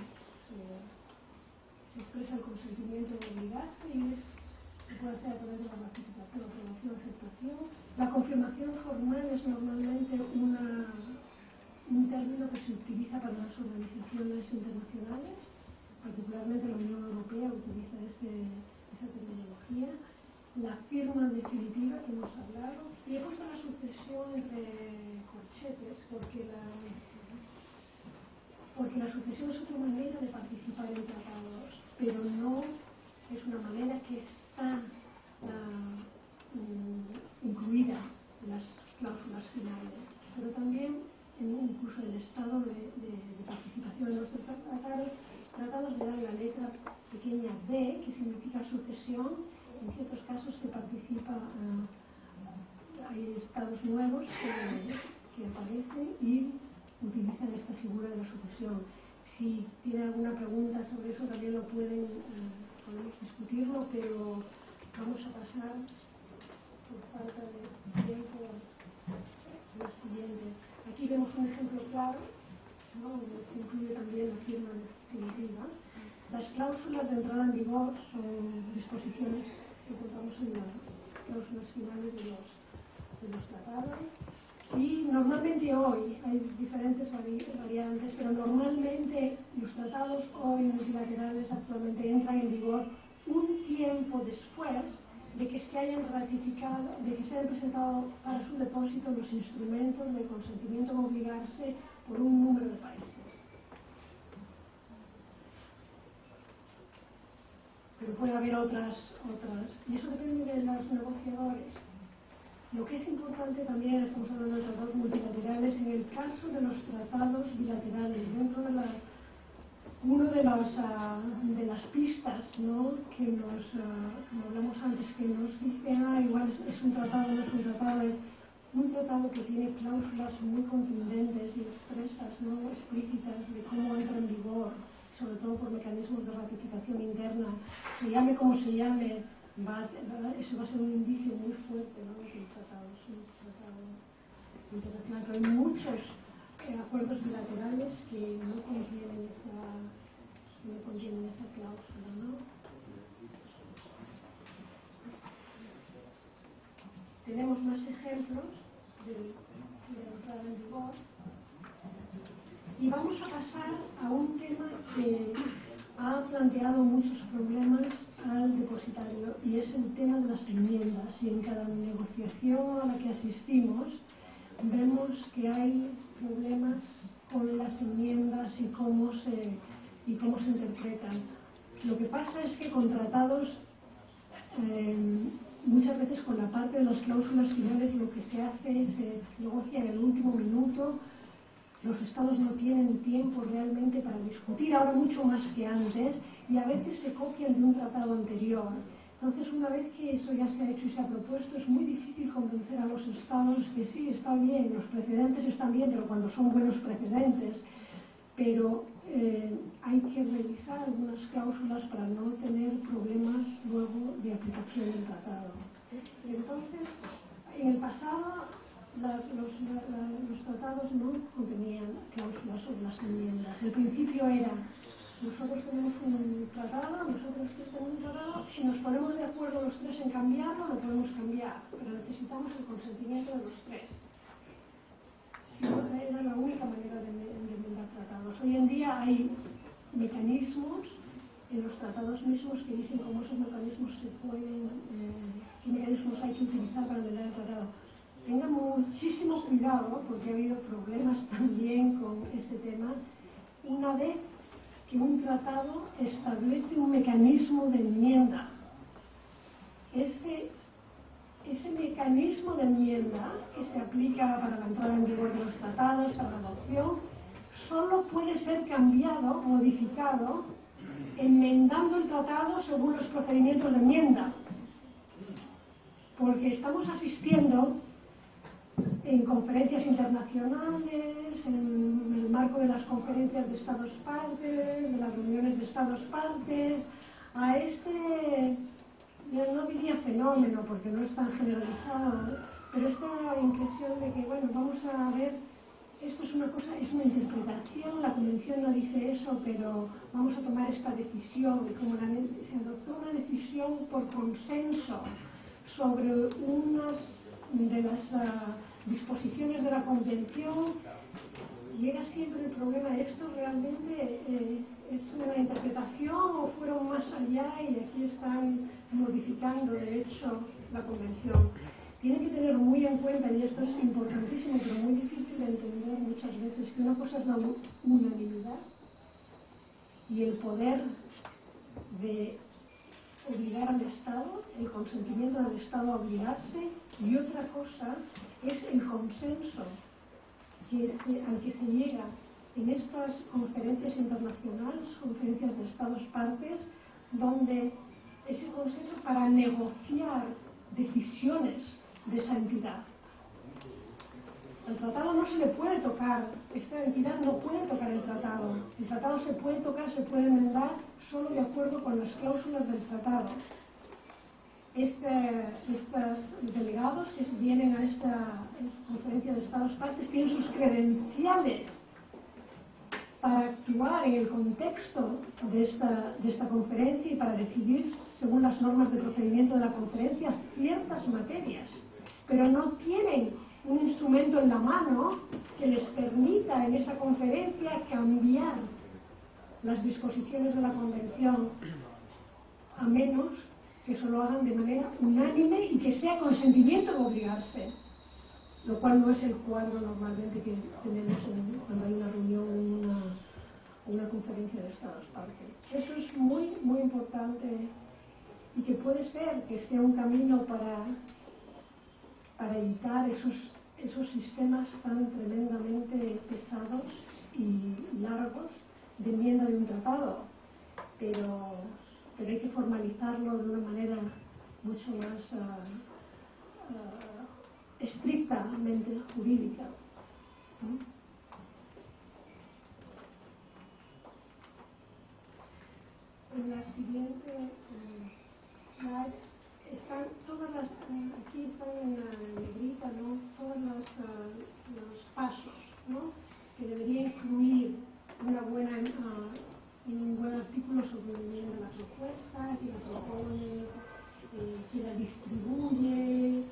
se expresa el consentimiento de obligarse y se puede hacer a través de la ratificación, aprobación, aceptación. La confirmación formal es normalmente un término que se utiliza para las organizaciones internacionales, particularmente la Unión Europea utiliza esa terminología. La firma definitiva que hemos hablado, y he puesto la sucesión entre corchetes porque la sucesión es otra manera de participar en tratados, pero no es una manera que está incluida en las cláusulas finales, pero también incluso el estado de participación en nuestros tratados le dan la letra pequeña D, que significa sucesión. En ciertos casos se participa, hay estados nuevos que aparecen y utilizan esta figura de la sucesión. Si tienen alguna pregunta sobre eso también lo podemos discutirlo, pero vamos a pasar, por falta de tiempo, a la siguiente. Aquí vemos un ejemplo claro, ¿no?, donde se incluye también la firma definitiva. Las cláusulas de entrada en vigor son disposiciones que encontramos en las cláusulas finales de los tratados. Y normalmente hoy hay diferentes variantes, pero normalmente los tratados hoy multilaterales actualmente entran en vigor un tiempo después de que se hayan ratificado, de que se hayan presentado para su depósito los instrumentos de consentimiento a obligarse por un número de países. Pero puede haber otras, y eso depende de los negociadores. Lo que es importante también, estamos hablando de tratados multilaterales, en el caso de los tratados bilaterales, dentro de uno de las pistas, ¿no?, que como hablamos antes, que nos dice, igual es un tratado, no es un tratado, es un tratado que tiene cláusulas muy contundentes y expresas, ¿no?, explícitas de cómo entra en vigor, sobre todo por mecanismos de ratificación interna. Se llame como se llame, eso va a ser un indicio muy fuerte, ¿no?, de que el tratado es un tratado internacional. Pero hay muchos acuerdos bilaterales que no contienen esa cláusula, ¿no? Tenemos más ejemplos de la entrada en vigor. Y vamos a pasar a un tema que ha planteado muchos problemas al depositario, y es el tema de las enmiendas. Y en cada negociación a la que asistimos vemos que hay problemas con las enmiendas y cómo se interpretan. Lo que pasa es que con tratados, muchas veces con la parte de las cláusulas finales, lo que se hace se negocia en el último minuto. Los estados no tienen tiempo realmente para discutir, ahora mucho más que antes, y a veces se copian de un tratado anterior. Entonces, una vez que eso ya se ha hecho y se ha propuesto, es muy difícil convencer a los estados que sí, está bien, los precedentes están bien, pero cuando son buenos precedentes. Pero hay que revisar algunas cláusulas para no tener problemas luego de aplicación del tratado. Entonces, en el pasado, los tratados no contenían cláusulas sobre las enmiendas. El principio era: nosotros tenemos un tratado, nosotros tenemos un tratado, si nos ponemos de acuerdo los tres en cambiarlo, lo podemos cambiar, pero necesitamos el consentimiento de los tres. Si no, era la única manera de enmendar tratados. Hoy en día hay mecanismos en los tratados mismos que dicen cómo esos mecanismos se pueden, qué mecanismos hay que utilizar para enmendar el tratado. Tengan muchísimo cuidado, porque ha habido problemas también con ese tema. Una vez que un tratado establece un mecanismo de enmienda, ese mecanismo de enmienda que se aplica para la entrada en vigor de los tratados, para la adopción, solo puede ser cambiado, modificado, enmendando el tratado según los procedimientos de enmienda. Porque estamos asistiendo en conferencias internacionales, en el marco de las conferencias de Estados partes, de las reuniones de Estados partes, a yo no diría fenómeno porque no es tan generalizado, pero esta impresión de que, bueno, vamos a ver esto es una cosa, es una interpretación, la Convención no dice eso, pero vamos a tomar esta decisión, y como se adoptó una decisión por consenso sobre unas de las disposiciones de la Convención, llega siempre el problema, ¿esto realmente es una interpretación o fueron más allá y aquí están modificando de hecho la Convención? Tienen que tener muy en cuenta, y esto es importantísimo pero muy difícil de entender muchas veces, que una cosa es la unanimidad y el poder de obligar al Estado, el consentimiento del Estado a obligarse, y otra cosa es el consenso al que se llega en estas conferencias internacionales, conferencias de Estados partes, donde ese consenso para negociar decisiones de esa entidad. El tratado no se le puede tocar, esta entidad no puede tocar el tratado se puede tocar, se puede enmendar solo de acuerdo con las cláusulas del tratado. Estos delegados que vienen a esta conferencia de Estados partes tienen sus credenciales para actuar en el contexto de esta conferencia y para decidir según las normas de procedimiento de la conferencia ciertas materias, pero no tienen un instrumento en la mano que les permita en esa conferencia cambiar las disposiciones de la Convención, a menos que eso lo hagan de manera unánime y que sea consentimiento de obligarse, lo cual no es el cuadro normalmente que tenemos cuando hay una reunión o una conferencia de Estados partes. Eso es muy, muy importante y que puede ser que sea un camino para evitar esos sistemas tan tremendamente pesados y largos de enmienda de un tratado, pero hay que formalizarlo de una manera mucho más estrictamente jurídica, ¿no? En la siguiente slide están todas las, aquí están en la negrita, ¿no? Todos los pasos, ¿no? Que debería incluir un buen artículo sobre la propuesta, quién la propone, quién la distribuye,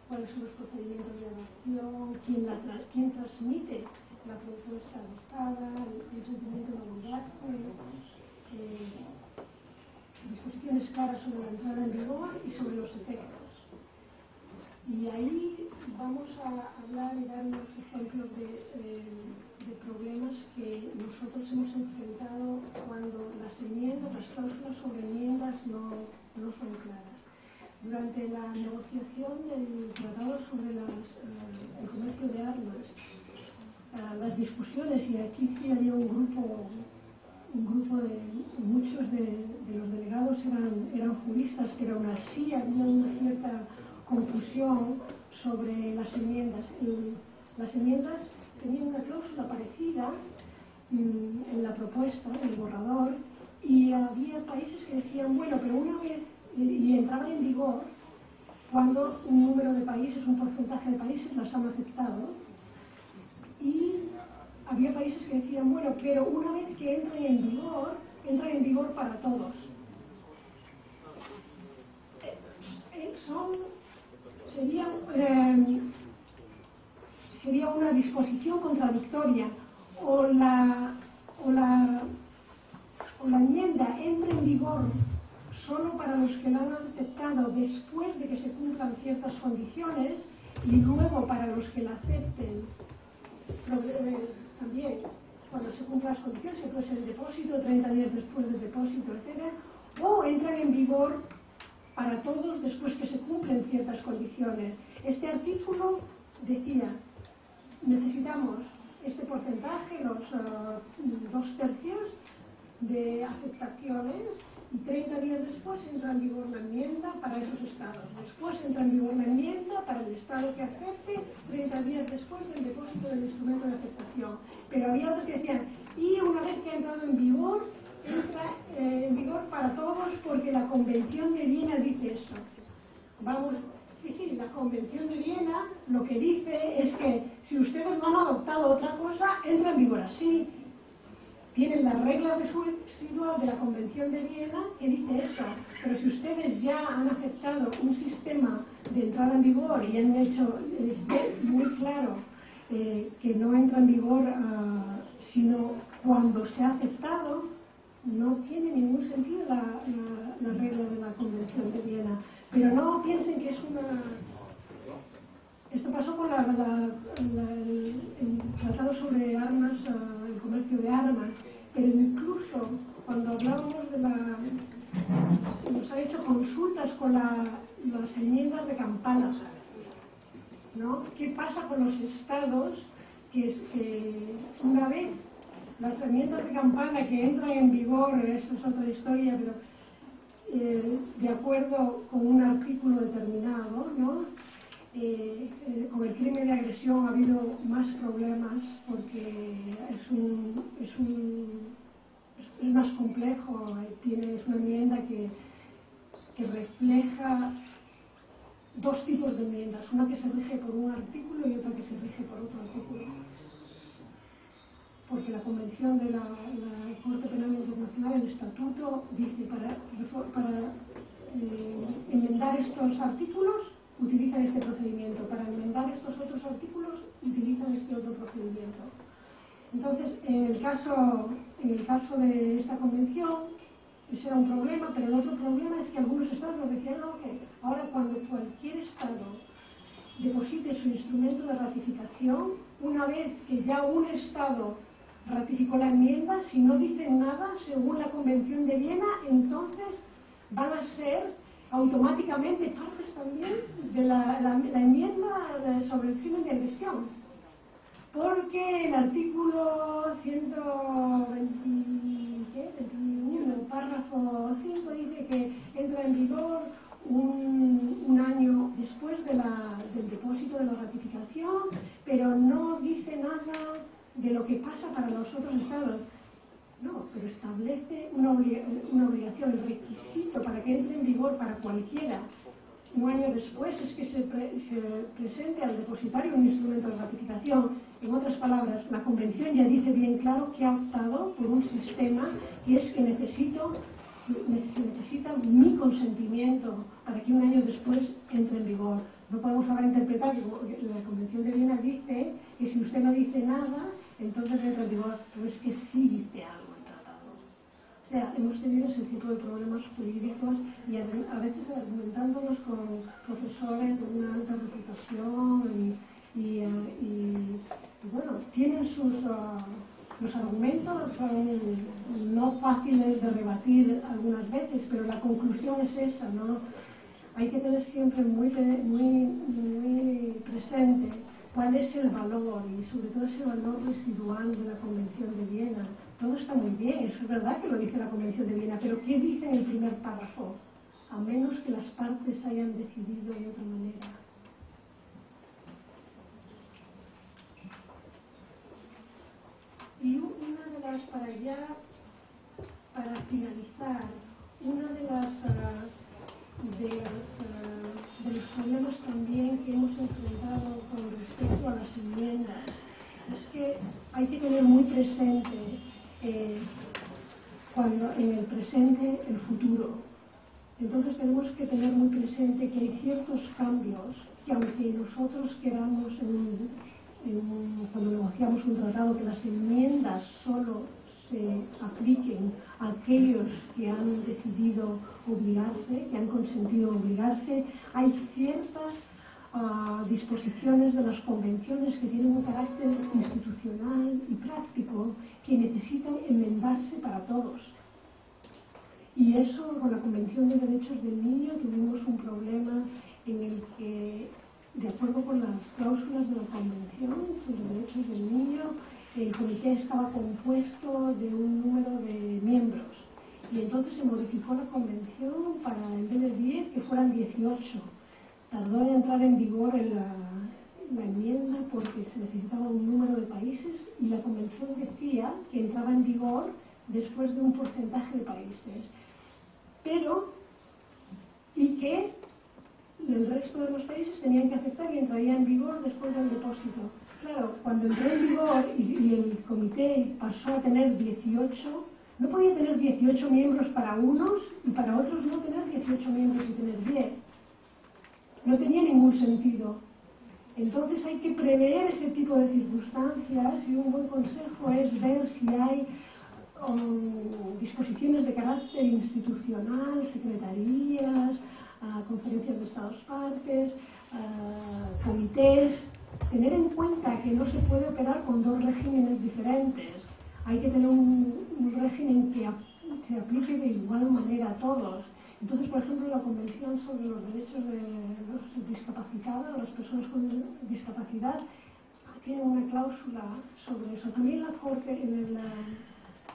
cuáles son los procedimientos de adopción, quién transmite la propuesta adoptada, el sentimiento de obligarse, disposiciones claras sobre la entrada en vigor y sobre los efectos. Y ahí vamos a hablar y dar unos ejemplos de problemas que nosotros hemos enfrentado cuando las cláusulas sobre enmiendas no son claras. Durante la negociación del tratado sobre el comercio de armas, las discusiones, y aquí sí había un grupo de muchos de los delegados eran juristas, pero aún así había una cierta confusión sobre las enmiendas. Las enmiendas tenían una cláusula parecida en la propuesta, en el borrador, y había países que decían, bueno, pero una vez, y entraban en vigor cuando un número de países, un porcentaje de países las han aceptado, y había países que decían, bueno, pero una vez que entran en vigor para todos. Sería una disposición contradictoria, o la enmienda entra en vigor solo para los que la han aceptado después de que se cumplan ciertas condiciones, y luego para los que la acepten también cuando se cumplan las condiciones, que puede ser el depósito, 30 días después del depósito, etc., o entran en vigor para todos después que se cumplen ciertas condiciones. Este artículo decía, necesitamos este porcentaje, los 2/3 de aceptaciones, y 30 días después entra en vigor la enmienda para esos estados. Después entra en vigor la enmienda para el estado que acepte, 30 días después del depósito del instrumento de aceptación. Pero había otros que decían, y una vez que ha entrado en vigor, entra en vigor para todos porque la Convención de Viena dice eso. Vamos, Sí, sí, la Convención de Viena lo que dice es que si ustedes no han adoptado otra cosa, entra en vigor así. Tienen las reglas residuales de la Convención de Viena que dice eso, pero si ustedes ya han aceptado un sistema de entrada en vigor y han hecho muy claro que no entra en vigor sino cuando se ha aceptado, no tiene ningún sentido la regla de la Convención de Viena. Pero no piensen que es una... Esto pasó con el tratado sobre armas, el comercio de armas, pero incluso cuando hablábamos de nos ha hecho consultas con las enmiendas de Kampala, ¿no? ¿Qué pasa con los estados que una vez las enmiendas de Kampala que entran en vigor, eso es otra historia, pero de acuerdo con un artículo determinado, ¿no? Con el crimen de agresión ha habido más problemas porque es más complejo, es una enmienda que refleja dos tipos de enmiendas, una que se rige por un artículo y otra que se rige por otro artículo. Porque la Convención de la Corte Penal Internacional, el Estatuto, dice para enmendar estos artículos utilizan este procedimiento, para enmendar estos otros artículos utilizan este otro procedimiento. Entonces, en el caso de esta convención, ese era un problema, pero el otro problema es que algunos estados nos decían que ahora cuando cualquier estado deposite su instrumento de ratificación, una vez que ya un estado ratificó la enmienda, si no dicen nada, según la Convención de Viena, entonces van a ser automáticamente partes también de la enmienda sobre el crimen de agresión. Porque el artículo 121, párrafo 5, dice que entra en vigor un año después del depósito de la ratificación, pero no dice nada de lo que pasa para los otros estados. No, pero establece una obligación, el requisito para que entre en vigor para cualquiera un año después es que se presente al depositario un instrumento de ratificación. En otras palabras, la Convención ya dice bien claro que ha optado por un sistema que es que necesita mi consentimiento para que un año después entre en vigor. No podemos ahora interpretar que la Convención de Viena dice que si usted no dice nada, entonces entra en vigor, pero es que sí dice algo el tratado. O sea, hemos tenido ese tipo de problemas jurídicos y a veces argumentándonos con profesores de una alta reputación y bueno, tienen los argumentos, son no fáciles de rebatir algunas veces, pero la conclusión es esa, ¿no? Hay que tener siempre muy presente cuál es el valor y sobre todo ese valor residual de la Convención de Viena. Todo está muy bien, eso es verdad que lo dice la Convención de Viena, pero ¿qué dice en el primer párrafo? A menos que las partes hayan decidido de otra manera. Y una de las, para finalizar, uno de los problemas también que hemos enfrentado con respecto a las enmiendas es que hay que tener muy presente cuando en el presente el futuro. Entonces tenemos que tener muy presente que hay ciertos cambios que aunque nosotros queramos cuando negociamos un tratado que las enmiendas solo se apliquen a aquellos que han decidido obligarse, que han consentido obligarse, hay ciertas disposiciones de las convenciones que tienen un carácter institucional y práctico que necesitan enmendarse para todos. Y eso, con la Convención de Derechos del Niño tuvimos un problema en el que, de acuerdo con las cláusulas de la Convención sobre Derechos del Niño, el comité estaba compuesto de un número de miembros. Y entonces se modificó la Convención para, en vez de 10, que fueran 18. Tardó en entrar en vigor la enmienda porque se necesitaba un número de países y la Convención decía que entraba en vigor después de un porcentaje de países. Pero, y que el resto de los países tenían que aceptar y entraría en vigor después del depósito. Claro, cuando entró en vigor y el comité pasó a tener 18, no podía tener 18 miembros para unos y para otros no tener 18 miembros y tener 10. No tenía ningún sentido. Entonces hay que prever ese tipo de circunstancias y un buen consejo es ver si hay disposiciones de carácter institucional, secretarías, conferencias de Estados partes, comités. Tener en cuenta que no se puede operar con dos regímenes diferentes. Hay que tener un régimen que se aplique de igual manera a todos. Entonces, por ejemplo, la Convención sobre los Derechos de los Discapacitados, las personas con discapacidad, tiene una cláusula sobre eso. También la Corte, en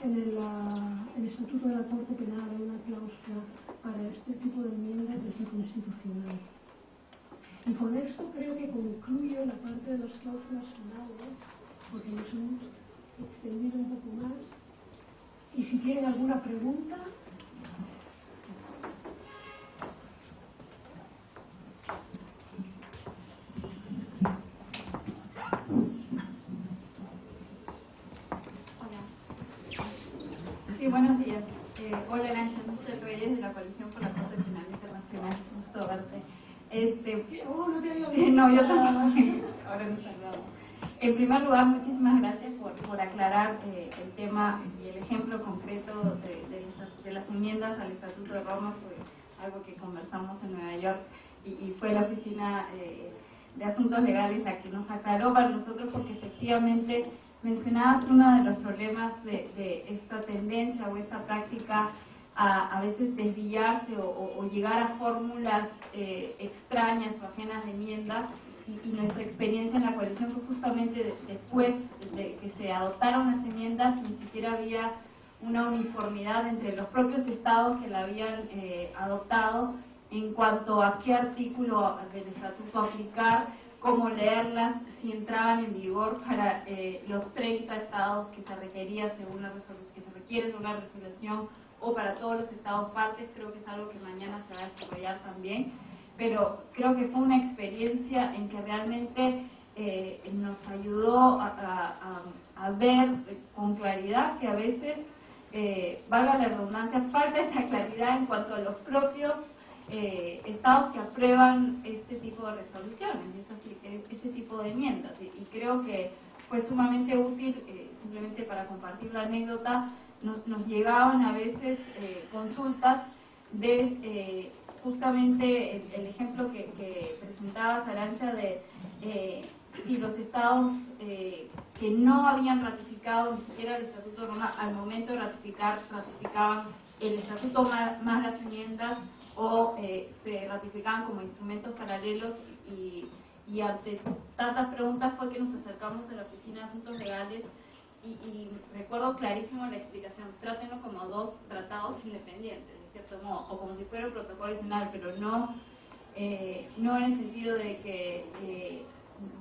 el Estatuto de la Corte Penal hay una cláusula para este tipo de enmiendas de tipo institucional. Y con esto creo que concluyo la parte de las cláusulas finales, porque nos hemos extendido un poco más. Y si tienen alguna pregunta. Sí, buenos días. Hola, Arancha Michelle Reyes de la Coalición por la Corte Penal Internacional. Gusto verte. No te digo bien. No, yo también. Ahora nos saludamos. En primer lugar, muchísimas gracias por aclarar el tema y el ejemplo concreto de las enmiendas al Estatuto de Roma. Fue algo que conversamos en Nueva York y fue la Oficina de Asuntos Legales la que nos aclaró para nosotros, porque efectivamente mencionabas uno de los problemas de esta tendencia o esta práctica a veces desviarse o llegar a fórmulas extrañas o ajenas de enmiendas, y nuestra experiencia en la coalición fue justamente después de que se adoptaron las enmiendas, ni siquiera había una uniformidad entre los propios estados que la habían adoptado en cuanto a qué artículo del estatuto aplicar, cómo leerlas, si entraban en vigor para los 30 estados que se requería según la resolución, que se requiere según la resolución, o para todos los estados partes. Creo que es algo que mañana se va a desarrollar también, pero creo que fue una experiencia en que realmente nos ayudó a ver con claridad que a veces, valga la redundancia, falta esa claridad en cuanto a los propios estados que aprueban este tipo de resoluciones, este tipo de enmiendas, y creo que fue sumamente útil. Simplemente para compartir la anécdota, nos llegaban a veces consultas de justamente el ejemplo que presentabas, Arancha, de si los estados que no habían ratificado ni siquiera el Estatuto de Roma, al momento de ratificaban el Estatuto más las enmiendas, o se ratificaban como instrumentos paralelos, y ante tantas preguntas fue que nos acercamos a la Oficina de Asuntos Legales y recuerdo clarísimo la explicación: trátenlo como dos tratados independientes, de cierto modo, o como si fuera un protocolo adicional, pero no en el sentido de que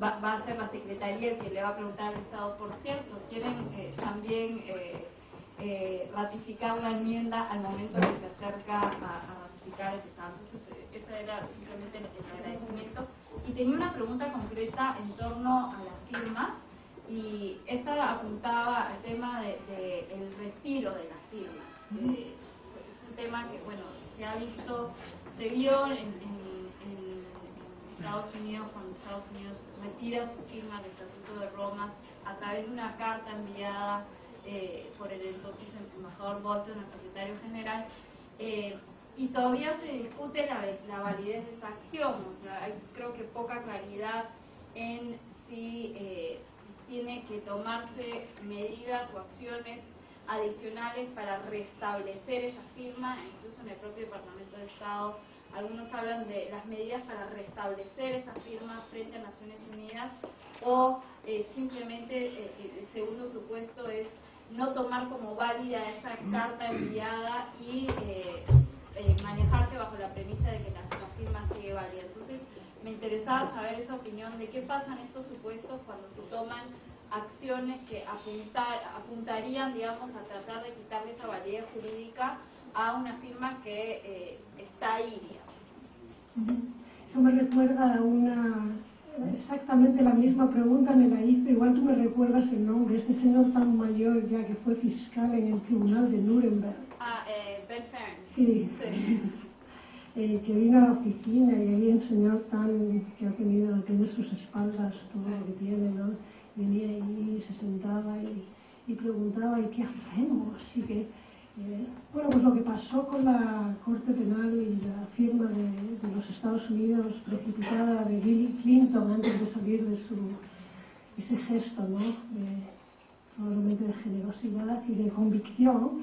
va a ser la Secretaría el que le va a preguntar al Estado, por cierto, quieren también ratificar la enmienda al momento que se acerca a ratificar el Estado. Entonces, ese era simplemente el agradecimiento. Y tenía una pregunta concreta en torno a la firma, y esta apuntaba al tema del retiro de la firma. Es un tema que, bueno, se vio en Estados Unidos, cuando Estados Unidos retira su firma del Estatuto de Roma a través de una carta enviada por el entonces embajador Bolton al secretario general, y todavía se discute la validez de esa acción. O sea, hay, creo que, poca claridad en si tiene que tomarse medidas o acciones adicionales para restablecer esa firma. Incluso en el propio Departamento de Estado algunos hablan de las medidas para restablecer esa firma frente a Naciones Unidas, o simplemente el segundo supuesto es no tomar como válida esa carta enviada y manejarse bajo la premisa de que la firma sigue válida. Entonces, me interesaba saber esa opinión de qué pasa en estos supuestos cuando se toman acciones que apuntarían, digamos, a tratar de quitarle esa validez jurídica a una firma que está ahí, digamos. Eso me recuerda a exactamente la misma pregunta me la hizo, igual tú me recuerdas el nombre, este señor tan mayor ya que fue fiscal en el tribunal de Nuremberg. Ben Fern. Sí. Que vino a la oficina y ahí el señor que tiene sus espaldas todo lo que tiene, ¿no? Venía ahí, se sentaba y preguntaba, ¿y qué hacemos? Y que, bueno, pues lo que pasó con la Corte Penal y la firma de los Estados Unidos precipitada de Bill Clinton antes de salir de ese gesto, ¿no? Probablemente de generosidad y de convicción.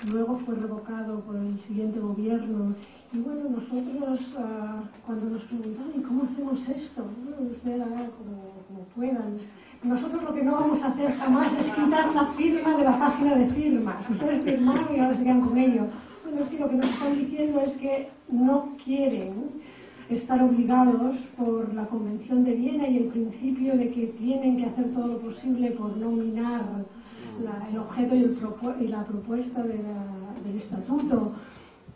Luego fue revocado por el siguiente gobierno y bueno, nosotros cuando nos preguntaban ¿y cómo hacemos esto? Bueno, ustedes hagan como puedan. Nosotros lo que no vamos a hacer jamás es quitar la firma de la página de firmas. Ustedes firmaron y ahora se quedan con ello. Bueno, sí, lo que nos están diciendo es que no quieren estar obligados por la Convención de Viena y el principio de que tienen que hacer todo lo posible por no minar el objeto y la propuesta del estatuto.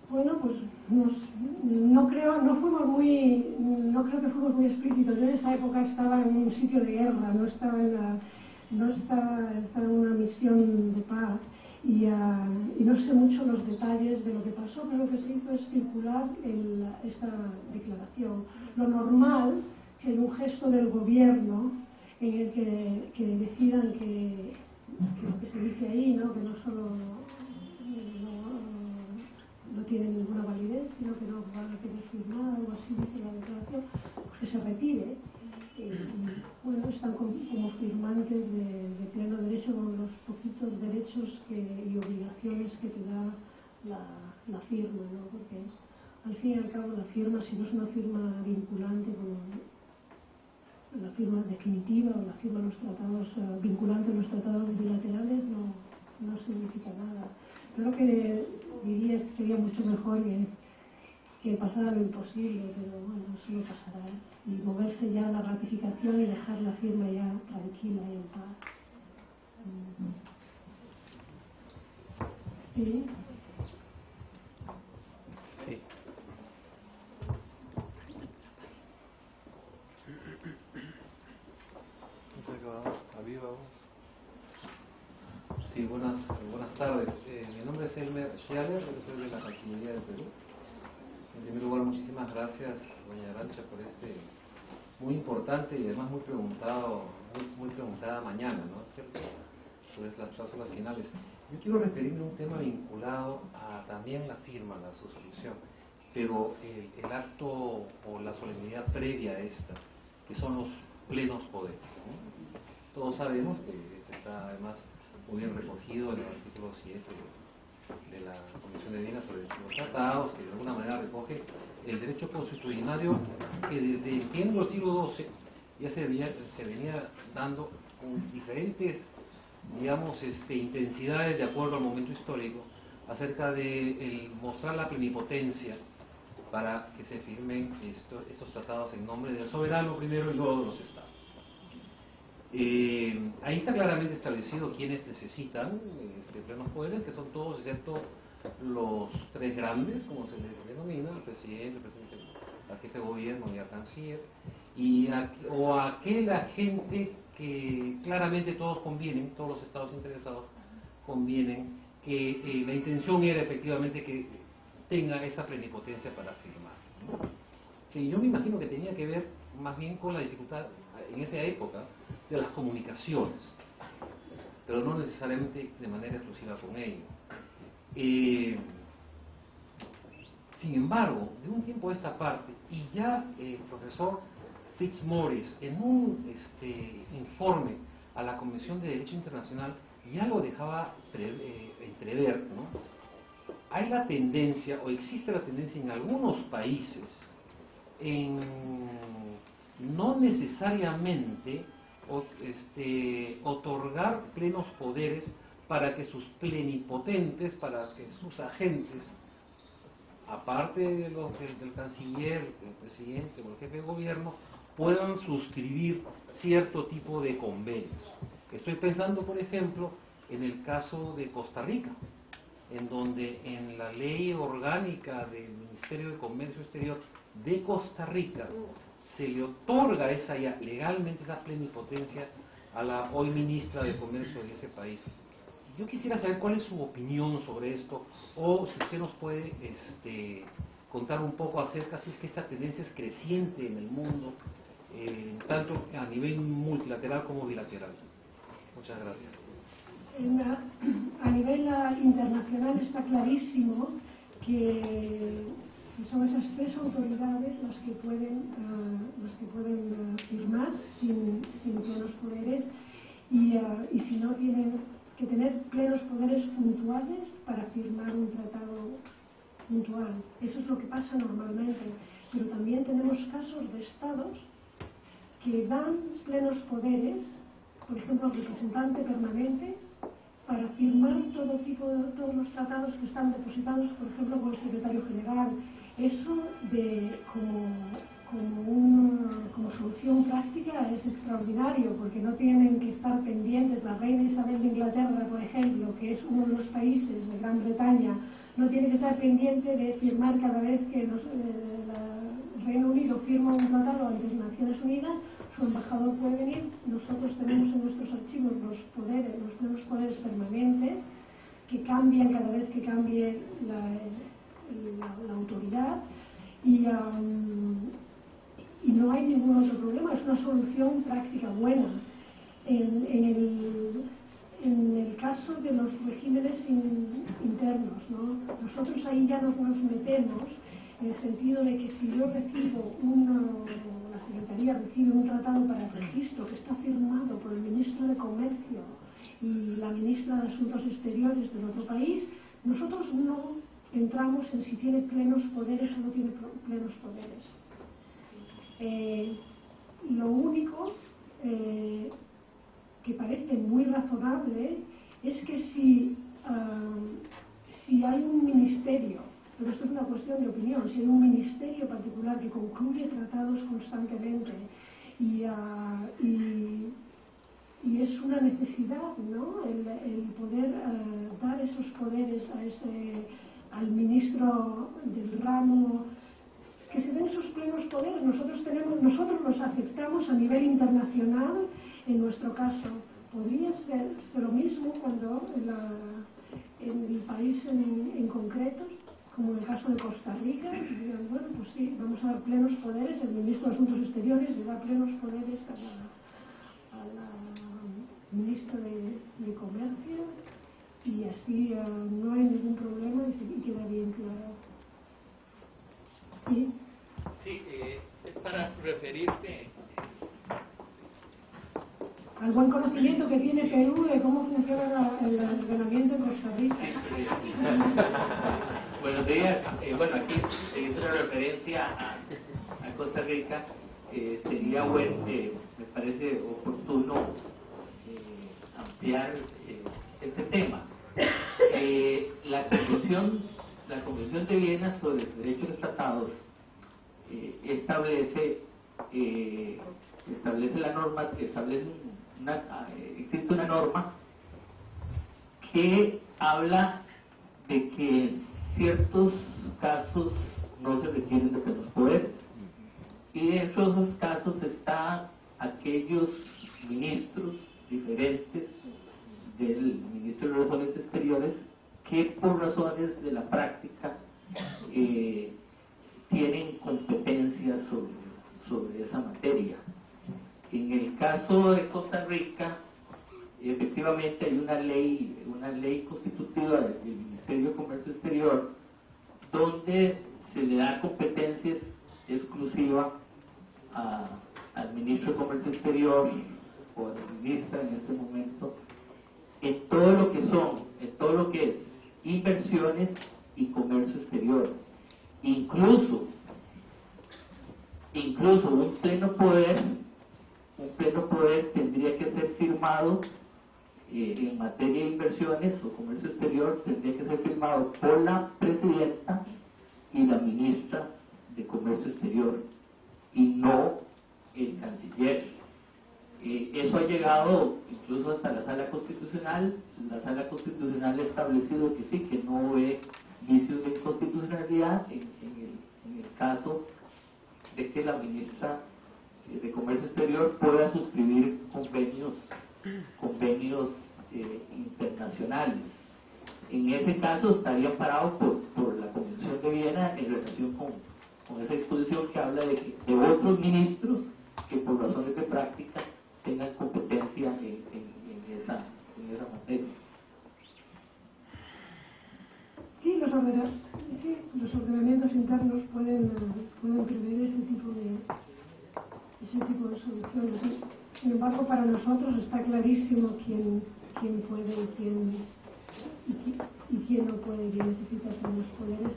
Bueno, pues no creo que fuimos muy explícitos. Yo en esa época estaba en un sitio de guerra, estaba en una misión de paz y no sé mucho los detalles de lo que pasó, pero lo que se hizo es circular esta declaración. Lo normal que en un gesto del gobierno en el que decidan que lo que se dice ahí, ¿no? Que no solo no tiene ninguna validez, sino que no van a tener firmada, algo así dice la declaración, pues que se retire. Bueno, están como firmantes de pleno derecho con los poquitos derechos y obligaciones que te da la firma, ¿no? Porque al fin y al cabo la firma, si no es una firma vinculante como la firma definitiva o la firma de los tratados vinculante en los tratados bilaterales no significa nada. Yo lo que diría es que sería mucho mejor que pasara lo imposible, pero bueno, eso no pasará. Y moverse ya a la ratificación y dejar la firma ya tranquila y en paz. ¿Sí? Sí. Sí, buenas tardes. Mi nombre es Elmer Schialer, yo soy de la Cancillería del Perú. En primer lugar, muchísimas gracias, doña Arantxa, por este muy importante y además muy preguntada mañana, ¿no es cierto? Sobre las cláusulas finales. Yo quiero referirme a un tema vinculado a también la firma, la suscripción, pero el acto o la solemnidad previa a esta, que son los plenos poderes, ¿no? Todos sabemos que esto está además muy bien recogido en el artículo 7 de la Convención de Viena sobre los tratados, que de alguna manera recoge el derecho constitucionario que desde el siglo XII ya se venía dando con diferentes, digamos, intensidades de acuerdo al momento histórico, acerca de mostrar la plenipotencia para que se firmen estos tratados en nombre del soberano primero y luego de los estados. Ahí está claramente establecido quiénes necesitan plenos poderes, que son todos excepto los tres grandes, como se les denomina, el presidente, el jefe de gobierno y el canciller, o aquel agente que claramente todos los estados interesados convienen que la intención era efectivamente que tenga esa plenipotencia para firmar, ¿no? Que yo me imagino que tenía que ver más bien con la dificultad en esa época de las comunicaciones, pero no necesariamente de manera exclusiva con ello. Sin embargo, de un tiempo a esta parte, y ya el profesor Fitzmaurice en un informe a la Comisión de Derecho Internacional ya lo dejaba entrever, ¿no? Hay la tendencia, o existe la tendencia en algunos países, en no necesariamente otorgar plenos poderes para que sus plenipotentes, para que sus agentes, aparte de del canciller, del presidente o el jefe de gobierno, puedan suscribir cierto tipo de convenios. Estoy pensando, por ejemplo, en el caso de Costa Rica, en donde en la ley orgánica del Ministerio de Comercio Exterior de Costa Rica se le otorga legalmente esa plenipotencia a la hoy ministra de Comercio de ese país. Yo quisiera saber cuál es su opinión sobre esto, o si usted nos puede contar un poco acerca si es que esta tendencia es creciente en el mundo, tanto a nivel multilateral como bilateral. Muchas gracias. A nivel internacional está clarísimo que son esas tres autoridades las que pueden firmar sin plenos poderes, y si no, tienen que tener plenos poderes puntuales para firmar un tratado puntual. Eso es lo que pasa normalmente, pero también tenemos casos de estados que dan plenos poderes, por ejemplo, al representante permanente, para firmar todos los tratados que están depositados, por ejemplo, con el secretario general. Eso como solución práctica es extraordinario, porque no tienen que estar pendientes. La reina Isabel de Inglaterra, por ejemplo, que es uno de los países de Gran Bretaña, no tiene que estar pendiente de firmar cada vez que el Reino Unido firma un tratado ante las Naciones Unidas. Su embajador puede venir. Nosotros tenemos en nuestros archivos los plenos poderes permanentes, que cambian cada vez que cambie la autoridad, y no hay ningún otro problema. Es una solución práctica buena. En el caso de los regímenes internos, ¿no? Nosotros ahí ya nos metemos, en el sentido de que si yo recibo la Secretaría recibe un tratado para el registro que está firmado por el ministro de Comercio y la ministra de Asuntos Exteriores del otro país, nosotros no entramos en si tiene plenos poderes o no tiene plenos poderes. Lo único que parece muy razonable es que si hay un ministerio, pero esto es una cuestión de opinión, si hay un ministerio particular que concluye tratados constantemente y es una necesidad, ¿no?, el poder dar esos poderes al ministro del ramo, que se den esos plenos poderes. Nosotros los aceptamos a nivel internacional. En nuestro caso podría ser lo mismo cuando en el país en concreto, como en el caso de Costa Rica, dirían, bueno, pues sí, vamos a dar plenos poderes, el ministro de Asuntos Exteriores le da plenos poderes a la ministra de Comercio, y así no hay ningún problema y queda bien claro. ¿Sí? Sí, es para referirse al buen conocimiento que tiene Perú de cómo funciona el ordenamiento en Costa Rica. Buenos días. Bueno, aquí se hizo una referencia a Costa Rica. Sería bueno, me parece oportuno ampliar este tema. La Convención de Viena sobre Derechos Tratados establece la norma, existe una norma que habla de que en ciertos casos no se requieren de plenos poderes, y dentro de esos casos están aquellos ministros diferentes del ministro de Relaciones Exteriores que por razones de la práctica tienen competencia sobre esa materia. En el caso de Costa Rica, efectivamente hay una ley constitutiva del Ministerio de Comercio Exterior donde se le da competencias exclusivas al ministro de Comercio Exterior o a la ministra en este momento en todo lo que es inversiones y comercio exterior. Incluso un pleno poder tendría que ser firmado en materia de inversiones o comercio exterior, tendría que ser firmado por la presidenta y la ministra de Comercio Exterior, y no el canciller. Eso ha llegado incluso hasta la Sala Constitucional. La Sala Constitucional ha establecido que sí, que no ve vicios de inconstitucionalidad en el caso de que la ministra de Comercio Exterior pueda suscribir convenios internacionales. En ese caso estaría parado por la Convención de Viena en relación con esa disposición que habla de otros ministros que por razones de práctica tengan competencia en esa materia. Sí, los ordenamientos internos pueden prever ese tipo de soluciones. Sin embargo, para nosotros está clarísimo quién puede y quién no puede, quién necesita tener los poderes